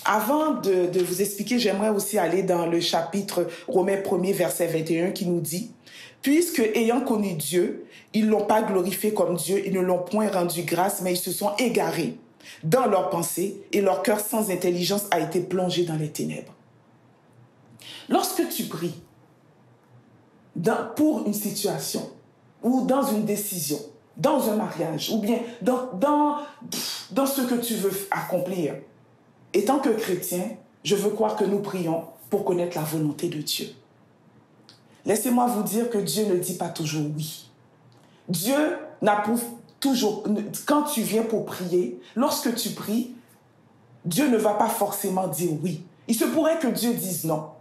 S1: Avant de vous expliquer, j'aimerais aussi aller dans le chapitre Romains 1er, verset 21, qui nous dit « Puisque, ayant connu Dieu, ils ne l'ont pas glorifié comme Dieu, ils ne l'ont point rendu grâce, mais ils se sont égarés dans leurs pensées, et leur cœur sans intelligence a été plongé dans les ténèbres. » Lorsque tu pries pour une situation, ou dans une décision, dans un mariage, ou bien dans ce que tu veux accomplir, et tant que chrétien, je veux croire que nous prions pour connaître la volonté de Dieu. Laissez-moi vous dire que Dieu ne dit pas toujours oui. Dieu n'approuve toujours... Quand tu viens pour prier, lorsque tu pries, Dieu ne va pas forcément dire oui. Il se pourrait que Dieu dise non.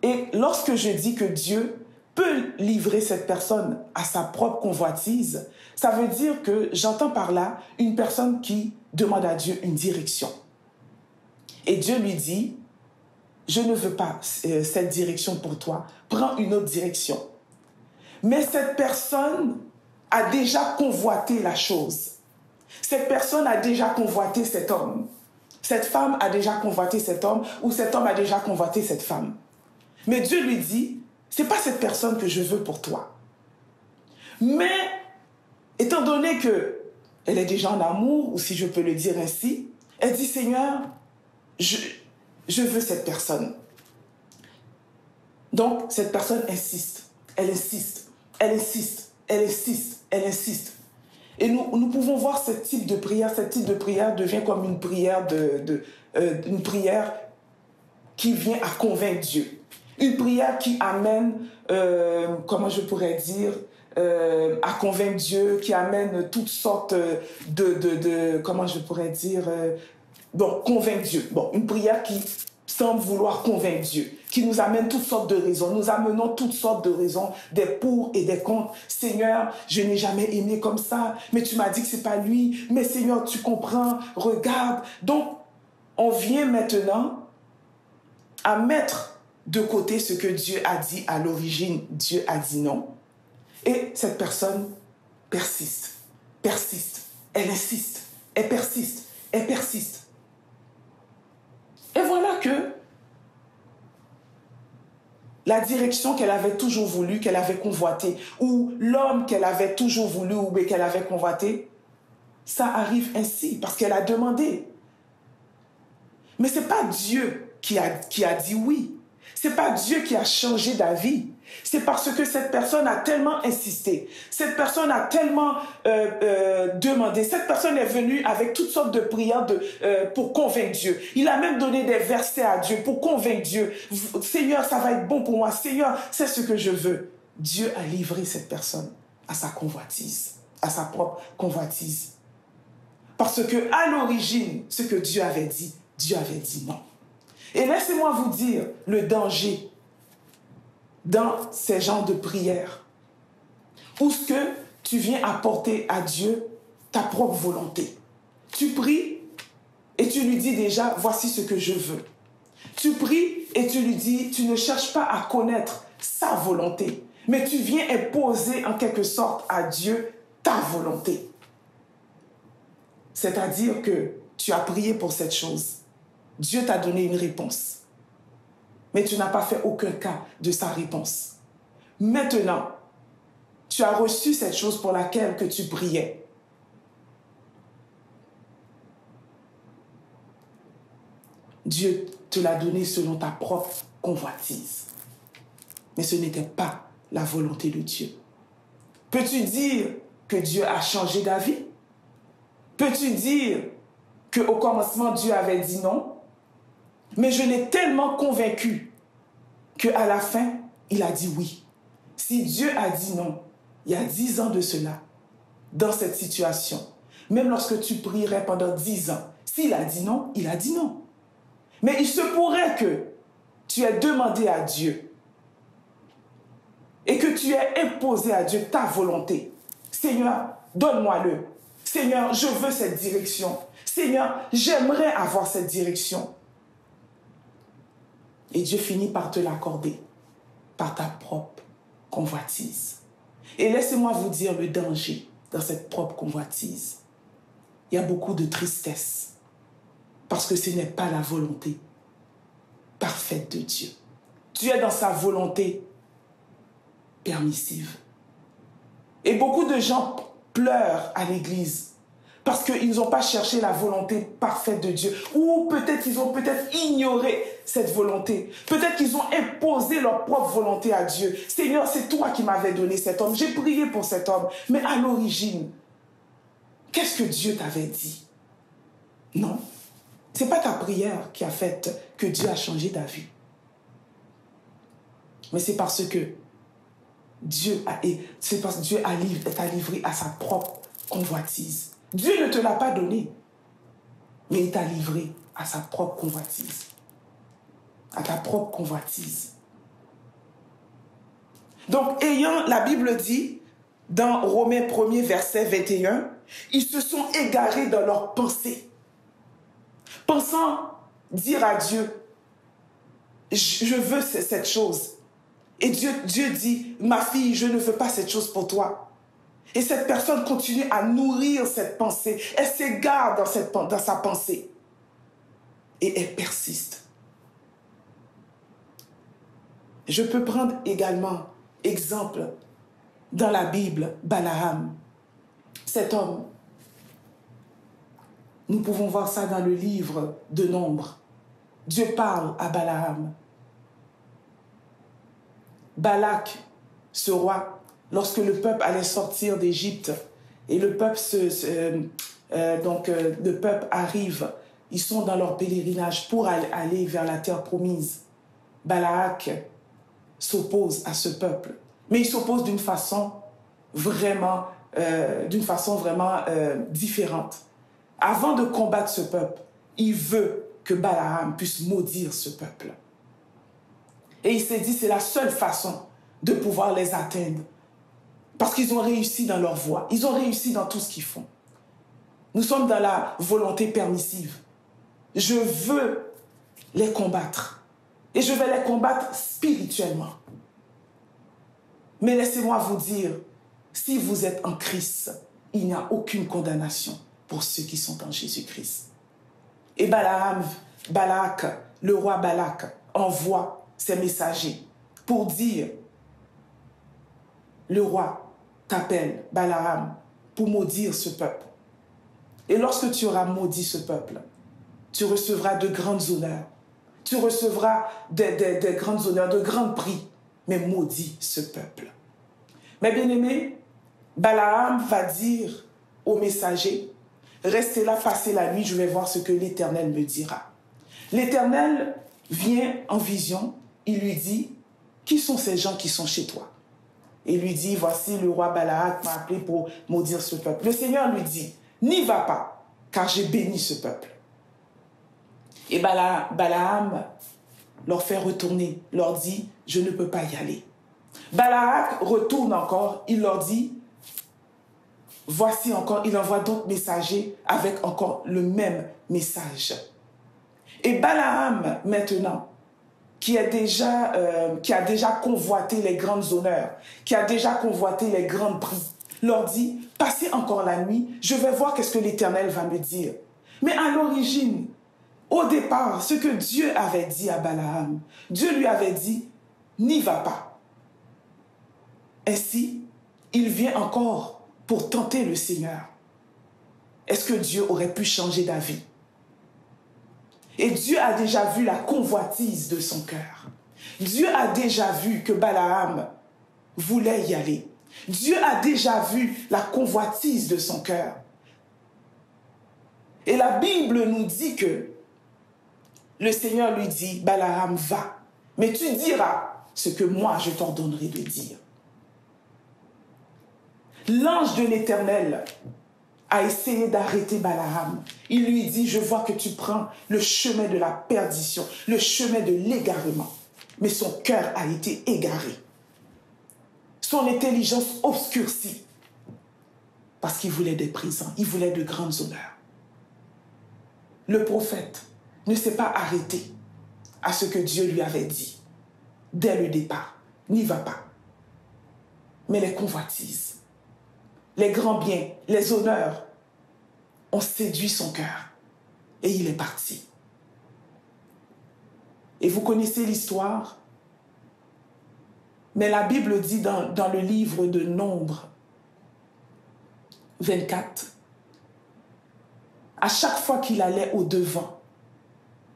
S1: Et lorsque je dis que Dieu peut livrer cette personne à sa propre convoitise, ça veut dire que j'entends par là une personne qui demande à Dieu une direction. Et Dieu lui dit, je ne veux pas cette direction pour toi, prends une autre direction. Mais cette personne a déjà convoité la chose. Cette personne a déjà convoité cet homme. Cette femme a déjà convoité cet homme, ou cet homme a déjà convoité cette femme. Mais Dieu lui dit, ce n'est pas cette personne que je veux pour toi. Mais, étant donné qu'elle est déjà en amour, ou si je peux le dire ainsi, elle dit, Seigneur, je veux cette personne. Donc, cette personne insiste, elle insiste, elle insiste, elle insiste, elle insiste. Et nous pouvons voir ce type de prière. Ce type de prière devient comme une prière, une prière qui vient à convaincre Dieu. Une prière qui amène, comment je pourrais dire, à convaincre Dieu, qui amène toutes sortes comment je pourrais dire, convaincre Dieu. Bon, une prière qui semble vouloir convaincre Dieu, qui nous amène toutes sortes de raisons. Nous amenons toutes sortes de raisons, des pour et des contre. Seigneur, je n'ai jamais aimé comme ça, mais tu m'as dit que c'est pas lui. Mais Seigneur, tu comprends, regarde. Donc, on vient maintenant à mettre de côté ce que Dieu a dit à l'origine. Dieu a dit non. Et cette personne persiste, persiste, elle insiste, elle persiste, elle persiste. Et voilà que la direction qu'elle avait toujours voulu, qu'elle avait convoité, ou l'homme qu'elle avait toujours voulu ou qu'elle avait convoité, ça arrive ainsi parce qu'elle a demandé. Mais ce n'est pas Dieu qui a dit oui. Ce n'est pas Dieu qui a changé d'avis. C'est parce que cette personne a tellement insisté. Cette personne a tellement demandé. Cette personne est venue avec toutes sortes de prières pour convaincre Dieu. Il a même donné des versets à Dieu pour convaincre Dieu. Seigneur, ça va être bon pour moi. Seigneur, c'est ce que je veux. Dieu a livré cette personne à sa convoitise, à sa propre convoitise. Parce que à l'origine, ce que Dieu avait dit non. Et laissez-moi vous dire le danger dans ces genres de prières, où ce que tu viens apporter à Dieu ta propre volonté. Tu pries et tu lui dis déjà, voici ce que je veux. Tu pries et tu lui dis, tu ne cherches pas à connaître sa volonté, mais tu viens imposer en quelque sorte à Dieu ta volonté. C'est-à-dire que tu as prié pour cette chose. Dieu t'a donné une réponse. Mais tu n'as pas fait aucun cas de sa réponse. Maintenant, tu as reçu cette chose pour laquelle que tu priais. Dieu te l'a donné selon ta propre convoitise. Mais ce n'était pas la volonté de Dieu. Peux-tu dire que Dieu a changé d'avis? Peux-tu dire qu'au commencement, Dieu avait dit non? Mais je l'ai tellement convaincu qu'à la fin, il a dit oui. Si Dieu a dit non, il y a 10 ans de cela, dans cette situation, même lorsque tu prierais pendant 10 ans, s'il a dit non, il a dit non. Mais il se pourrait que tu aies demandé à Dieu et que tu aies imposé à Dieu ta volonté. Seigneur, donne-moi-le. Seigneur, je veux cette direction. Seigneur, j'aimerais avoir cette direction. Et Dieu finit par te l'accorder, par ta propre convoitise. Et laissez-moi vous dire le danger dans cette propre convoitise. Il y a beaucoup de tristesse, parce que ce n'est pas la volonté parfaite de Dieu. Tu es dans sa volonté permissive. Et beaucoup de gens pleurent à l'église parce qu'ils n'ont pas cherché la volonté parfaite de Dieu. Ou peut-être ils ont ignoré cette volonté. Peut-être qu'ils ont imposé leur propre volonté à Dieu. Seigneur, c'est toi qui m'avais donné cet homme. J'ai prié pour cet homme. Mais à l'origine, qu'est-ce que Dieu t'avait dit? Non. Ce n'est pas ta prière qui a fait que Dieu a changé d'avis. Mais c'est parce que Dieu t'a livré à sa propre convoitise. Dieu ne te l'a pas donné, mais il t'a livré à sa propre convoitise. À ta propre convoitise. Donc, la Bible dit, dans Romains 1er, verset 21, ils se sont égarés dans leurs pensées, pensant dire à Dieu, je veux cette chose. Et Dieu dit, ma fille, je ne veux pas cette chose pour toi. Et cette personne continue à nourrir cette pensée. Elle s'égare dans sa pensée. Et elle persiste. Je peux prendre également exemple dans la Bible, Balaam. Cet homme, nous pouvons voir ça dans le livre de Nombres. Dieu parle à Balaam. Balak, ce roi, lorsque le peuple allait sortir d'Égypte, et le peuple, le peuple arrive, ils sont dans leur pèlerinage pour aller vers la terre promise. Balak s'oppose à ce peuple, mais il s'oppose d'une façon vraiment différente. Avant de combattre ce peuple, il veut que Balaam puisse maudire ce peuple. Et il s'est dit, c'est la seule façon de pouvoir les atteindre. Parce qu'ils ont réussi dans leur voie. Ils ont réussi dans tout ce qu'ils font. Nous sommes dans la volonté permissive. Je veux les combattre. Et je vais les combattre spirituellement. Mais laissez-moi vous dire, si vous êtes en Christ, il n'y a aucune condamnation pour ceux qui sont en Jésus-Christ. Et Balak, le roi Balak, envoie ses messagers pour dire, le roi t'appelle, Balaam, pour maudire ce peuple. Et lorsque tu auras maudit ce peuple, tu recevras de grandes honneurs. Tu recevras des grandes honneurs, de grands prix, mais maudis ce peuple. Mes bien-aimés, Balaam va dire aux messagers, restez là, passez la nuit, je vais voir ce que l'Éternel me dira. L'Éternel vient en vision, il lui dit, qui sont ces gens qui sont chez toi? Et il lui dit, voici le roi Balak m'a appelé pour maudire ce peuple. Le Seigneur lui dit, n'y va pas, car j'ai béni ce peuple. Et Balaam leur fait retourner, leur dit, je ne peux pas y aller. Balak retourne encore, il leur dit, voici encore, il envoie d'autres messagers avec encore le même message. Et Balaam, maintenant, qui a déjà convoité les grandes honneurs, qui a déjà convoité les grands prix, leur dit, passez encore la nuit, je vais voir qu'est-ce que l'Éternel va me dire. Mais à l'origine, au départ, ce que Dieu avait dit à Balaam, Dieu lui avait dit, n'y va pas. Ainsi, il vient encore pour tenter le Seigneur. Est-ce que Dieu aurait pu changer d'avis? Et Dieu a déjà vu la convoitise de son cœur. Dieu a déjà vu que Balaam voulait y aller. Dieu a déjà vu la convoitise de son cœur. Et la Bible nous dit que le Seigneur lui dit, Balaam, va, mais tu diras ce que moi je t'ordonnerai de dire. L'ange de l'Éternel a essayé d'arrêter Balaam. Il lui dit, je vois que tu prends le chemin de la perdition, le chemin de l'égarement. Mais son cœur a été égaré. Son intelligence obscurcie. Parce qu'il voulait des présents, il voulait de grandes honneurs. Le prophète ne s'est pas arrêté à ce que Dieu lui avait dit dès le départ. N'y va pas. Mais les convoitises, les grands biens, les honneurs ont séduit son cœur et il est parti. Et vous connaissez l'histoire, mais la Bible dit dans le livre de Nombres 24, à chaque fois qu'il allait au-devant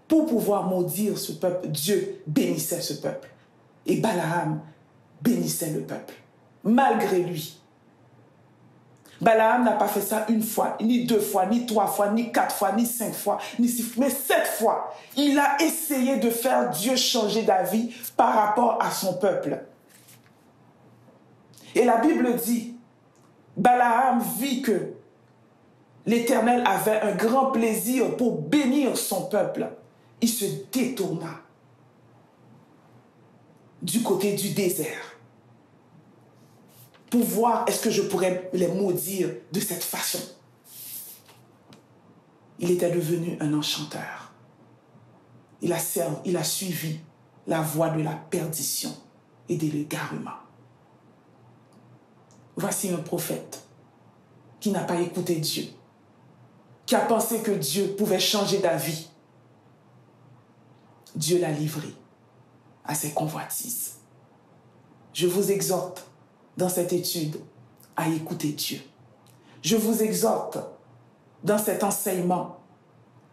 S1: pour pouvoir maudire ce peuple, Dieu bénissait ce peuple. Et Balaam bénissait le peuple, malgré lui. Balaam n'a pas fait ça une fois, ni deux fois, ni trois fois, ni quatre fois, ni cinq fois, ni six fois, mais 7 fois. Il a essayé de faire Dieu changer d'avis par rapport à son peuple. Et la Bible dit, Balaam vit que l'Éternel avait un grand plaisir pour bénir son peuple. Il se détourna du côté du désert pour voir est-ce que je pourrais les maudire de cette façon. Il était devenu un enchanteur. Il a suivi la voie de la perdition et de l'égarement. Voici un prophète qui n'a pas écouté Dieu, qui a pensé que Dieu pouvait changer d'avis. Dieu l'a livré à ses convoitises. Je vous exhorte dans cette étude à écouter Dieu. Je vous exhorte dans cet enseignement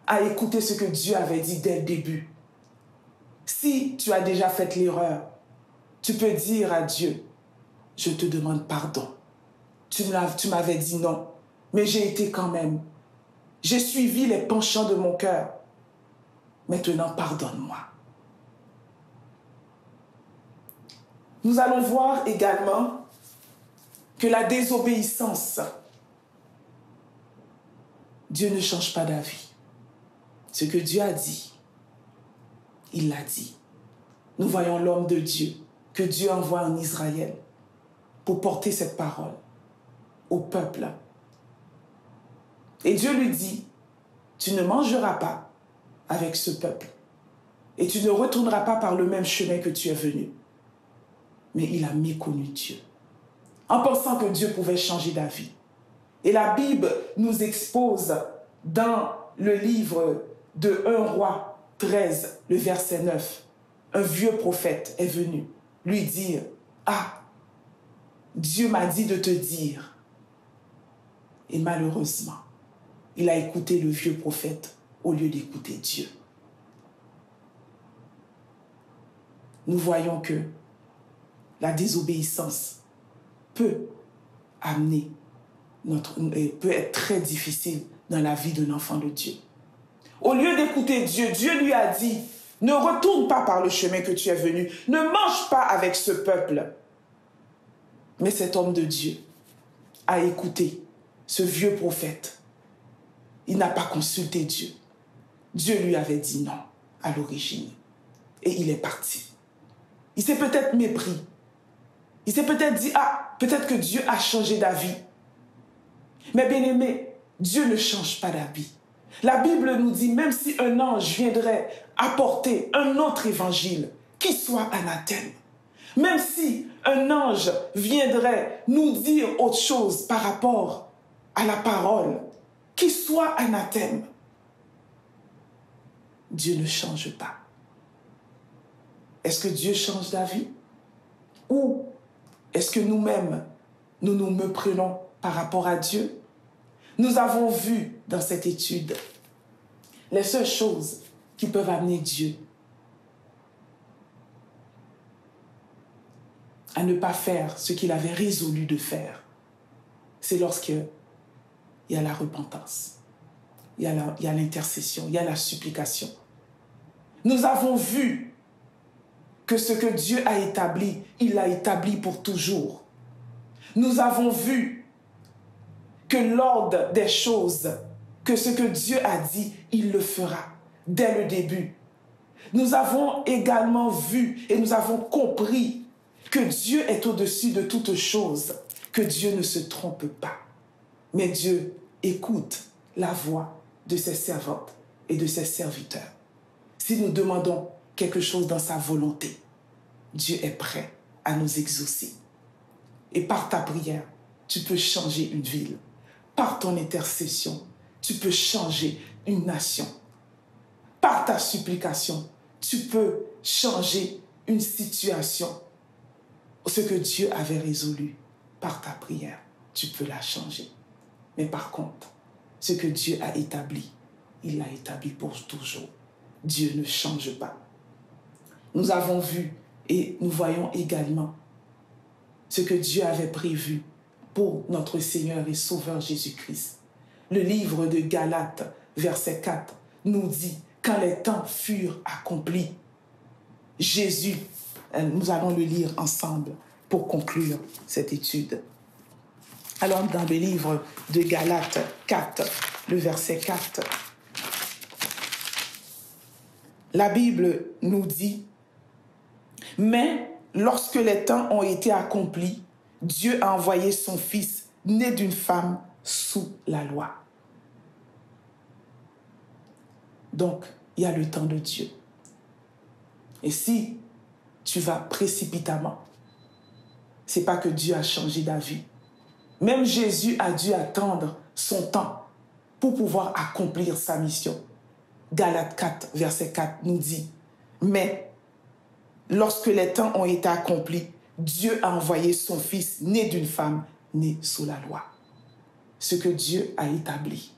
S1: à écouter ce que Dieu avait dit dès le début. Si tu as déjà fait l'erreur, tu peux dire à Dieu, je te demande pardon. Tu m'avais dit non, mais j'ai été quand même. J'ai suivi les penchants de mon cœur. Maintenant, pardonne-moi. Nous allons voir également que la désobéissance, Dieu ne change pas d'avis. Ce que Dieu a dit, il l'a dit. Nous voyons l'homme de Dieu que Dieu envoie en Israël pour porter cette parole au peuple. Et Dieu lui dit, tu ne mangeras pas avec ce peuple et tu ne retourneras pas par le même chemin que tu es venu. Mais il a méconnu Dieu, en pensant que Dieu pouvait changer d'avis. Et la Bible nous expose dans le livre de 1 Roi 13, le verset 9, un vieux prophète est venu lui dire, « Ah, Dieu m'a dit de te dire. » Et malheureusement, il a écouté le vieux prophète au lieu d'écouter Dieu. Nous voyons que la désobéissance peut être très difficile dans la vie d'un enfant de Dieu. Au lieu d'écouter Dieu, Dieu lui a dit, ne retourne pas par le chemin que tu es venu, ne mange pas avec ce peuple. Mais cet homme de Dieu a écouté ce vieux prophète. Il n'a pas consulté Dieu. Dieu lui avait dit non à l'origine. Et il est parti. Il s'est peut-être mépris. Il s'est peut-être dit, ah, peut-être que Dieu a changé d'avis. Mais bien aimé, Dieu ne change pas d'avis. La Bible nous dit, même si un ange viendrait apporter un autre évangile, qui soit anathème, même si un ange viendrait nous dire autre chose par rapport à la parole, qui soit anathème, Dieu ne change pas. Est-ce que Dieu change d'avis? Ou est-ce que nous-mêmes, nous nous méprenons par rapport à Dieu? Nous avons vu dans cette étude les seules choses qui peuvent amener Dieu à ne pas faire ce qu'il avait résolu de faire, c'est lorsqu'il y a la repentance, il y a l'intercession, il y a la supplication. Nous avons vu que ce que Dieu a établi, il l'a établi pour toujours. Nous avons vu que l'ordre des choses, que ce que Dieu a dit, il le fera dès le début. Nous avons également vu et nous avons compris que Dieu est au-dessus de toutes choses, que Dieu ne se trompe pas. Mais Dieu écoute la voix de ses servantes et de ses serviteurs. Si nous demandons quelque chose dans sa volonté, Dieu est prêt à nous exaucer. Et par ta prière, tu peux changer une ville. Par ton intercession, tu peux changer une nation. Par ta supplication, tu peux changer une situation. Ce que Dieu avait résolu par ta prière, tu peux la changer. Mais par contre, ce que Dieu a établi, il l'a établi pour toujours. Dieu ne change pas. Nous avons vu et nous voyons également ce que Dieu avait prévu pour notre Seigneur et Sauveur Jésus-Christ. Le livre de Galates, verset 4, nous dit « Quand les temps furent accomplis, Jésus », nous allons le lire ensemble pour conclure cette étude. Alors, dans le livre de Galates 4, le verset 4, la Bible nous dit « Mais lorsque les temps ont été accomplis, Dieu a envoyé son Fils, né d'une femme, sous la loi. » Donc, il y a le temps de Dieu. Et si tu vas précipitamment, ce n'est pas que Dieu a changé d'avis. Même Jésus a dû attendre son temps pour pouvoir accomplir sa mission. Galates 4, verset 4 nous dit « Mais lorsque les temps ont été accomplis, Dieu a envoyé son Fils, né d'une femme, né sous la loi. » Ce que Dieu a établi,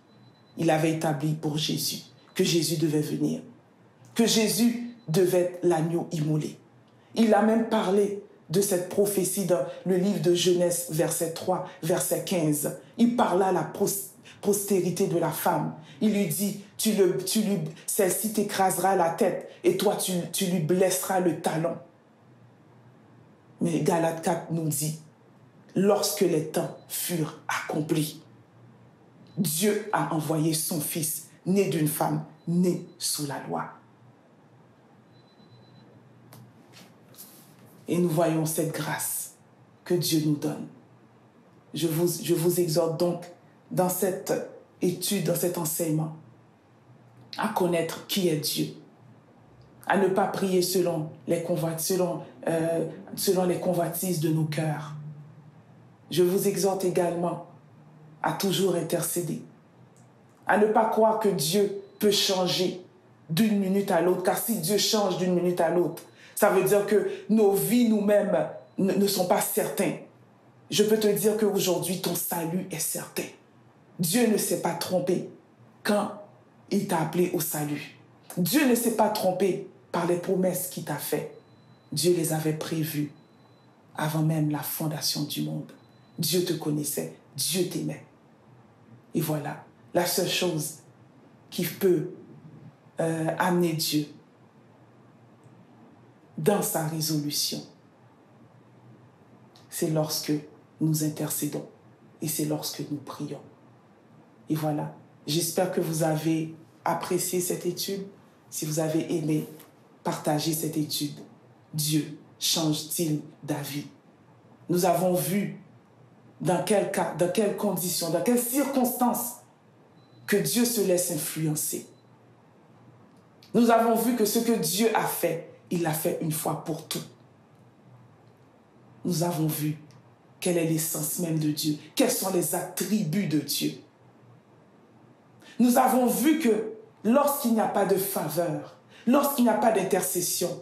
S1: il avait établi pour Jésus, que Jésus devait venir, que Jésus devait être l'agneau immolé. Il a même parlé de cette prophétie dans le livre de Genèse, verset 3, verset 15. Il parla à la postérité de la femme. Il lui dit, celle-ci t'écrasera la tête et toi, tu lui blesseras le talon. Mais Galates 4 nous dit, lorsque les temps furent accomplis, Dieu a envoyé son Fils, né d'une femme, né sous la loi. Et nous voyons cette grâce que Dieu nous donne. Je vous exhorte donc dans cette étude, dans cet enseignement, à connaître qui est Dieu, à ne pas prier selon les convoitises de nos cœurs. Je vous exhorte également à toujours intercéder, à ne pas croire que Dieu peut changer d'une minute à l'autre, car si Dieu change d'une minute à l'autre, ça veut dire que nos vies nous-mêmes ne sont pas certaines. Je peux te dire qu'aujourd'hui, ton salut est certain. Dieu ne s'est pas trompé quand il t'a appelé au salut. Dieu ne s'est pas trompé par les promesses qu'il t'a faites. Dieu les avait prévues avant même la fondation du monde. Dieu te connaissait, Dieu t'aimait. Et voilà, la seule chose qui peut amener Dieu dans sa résolution, c'est lorsque nous intercédons et c'est lorsque nous prions. Et voilà, j'espère que vous avez apprécié cette étude. Si vous avez aimé, partagez cette étude. Dieu change-t-il d'avis? Nous avons vu dans quel cas, dans quelles conditions, dans quelles circonstances que Dieu se laisse influencer. Nous avons vu que ce que Dieu a fait, il l'a fait une fois pour toutes. Nous avons vu quelle est l'essence même de Dieu, quels sont les attributs de Dieu. Nous avons vu que lorsqu'il n'y a pas de faveur, lorsqu'il n'y a pas d'intercession,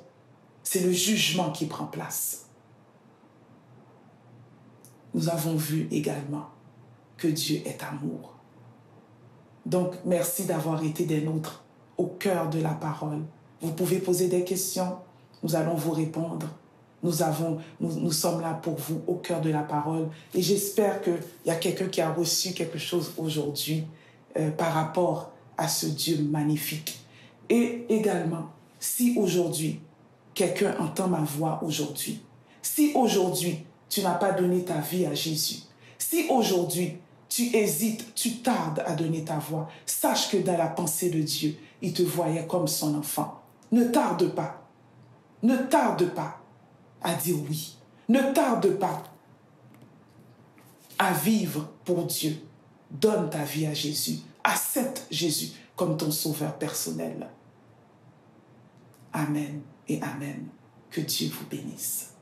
S1: c'est le jugement qui prend place. Nous avons vu également que Dieu est amour. Donc, merci d'avoir été des nôtres au cœur de la parole. Vous pouvez poser des questions, nous allons vous répondre. nous sommes là pour vous au cœur de la parole. Et j'espère qu'il y a quelqu'un qui a reçu quelque chose aujourd'hui par rapport à ce Dieu magnifique. Et également, si aujourd'hui, quelqu'un entend ma voix aujourd'hui, si aujourd'hui, tu n'as pas donné ta vie à Jésus, si aujourd'hui, tu hésites, tu tardes à donner ta voix, sache que dans la pensée de Dieu, il te voyait comme son enfant. Ne tarde pas. Ne tarde pas à dire oui. Ne tarde pas à vivre pour Dieu. Donne ta vie à Jésus. Accepte Jésus comme ton sauveur personnel. Amen et amen. Que Dieu vous bénisse.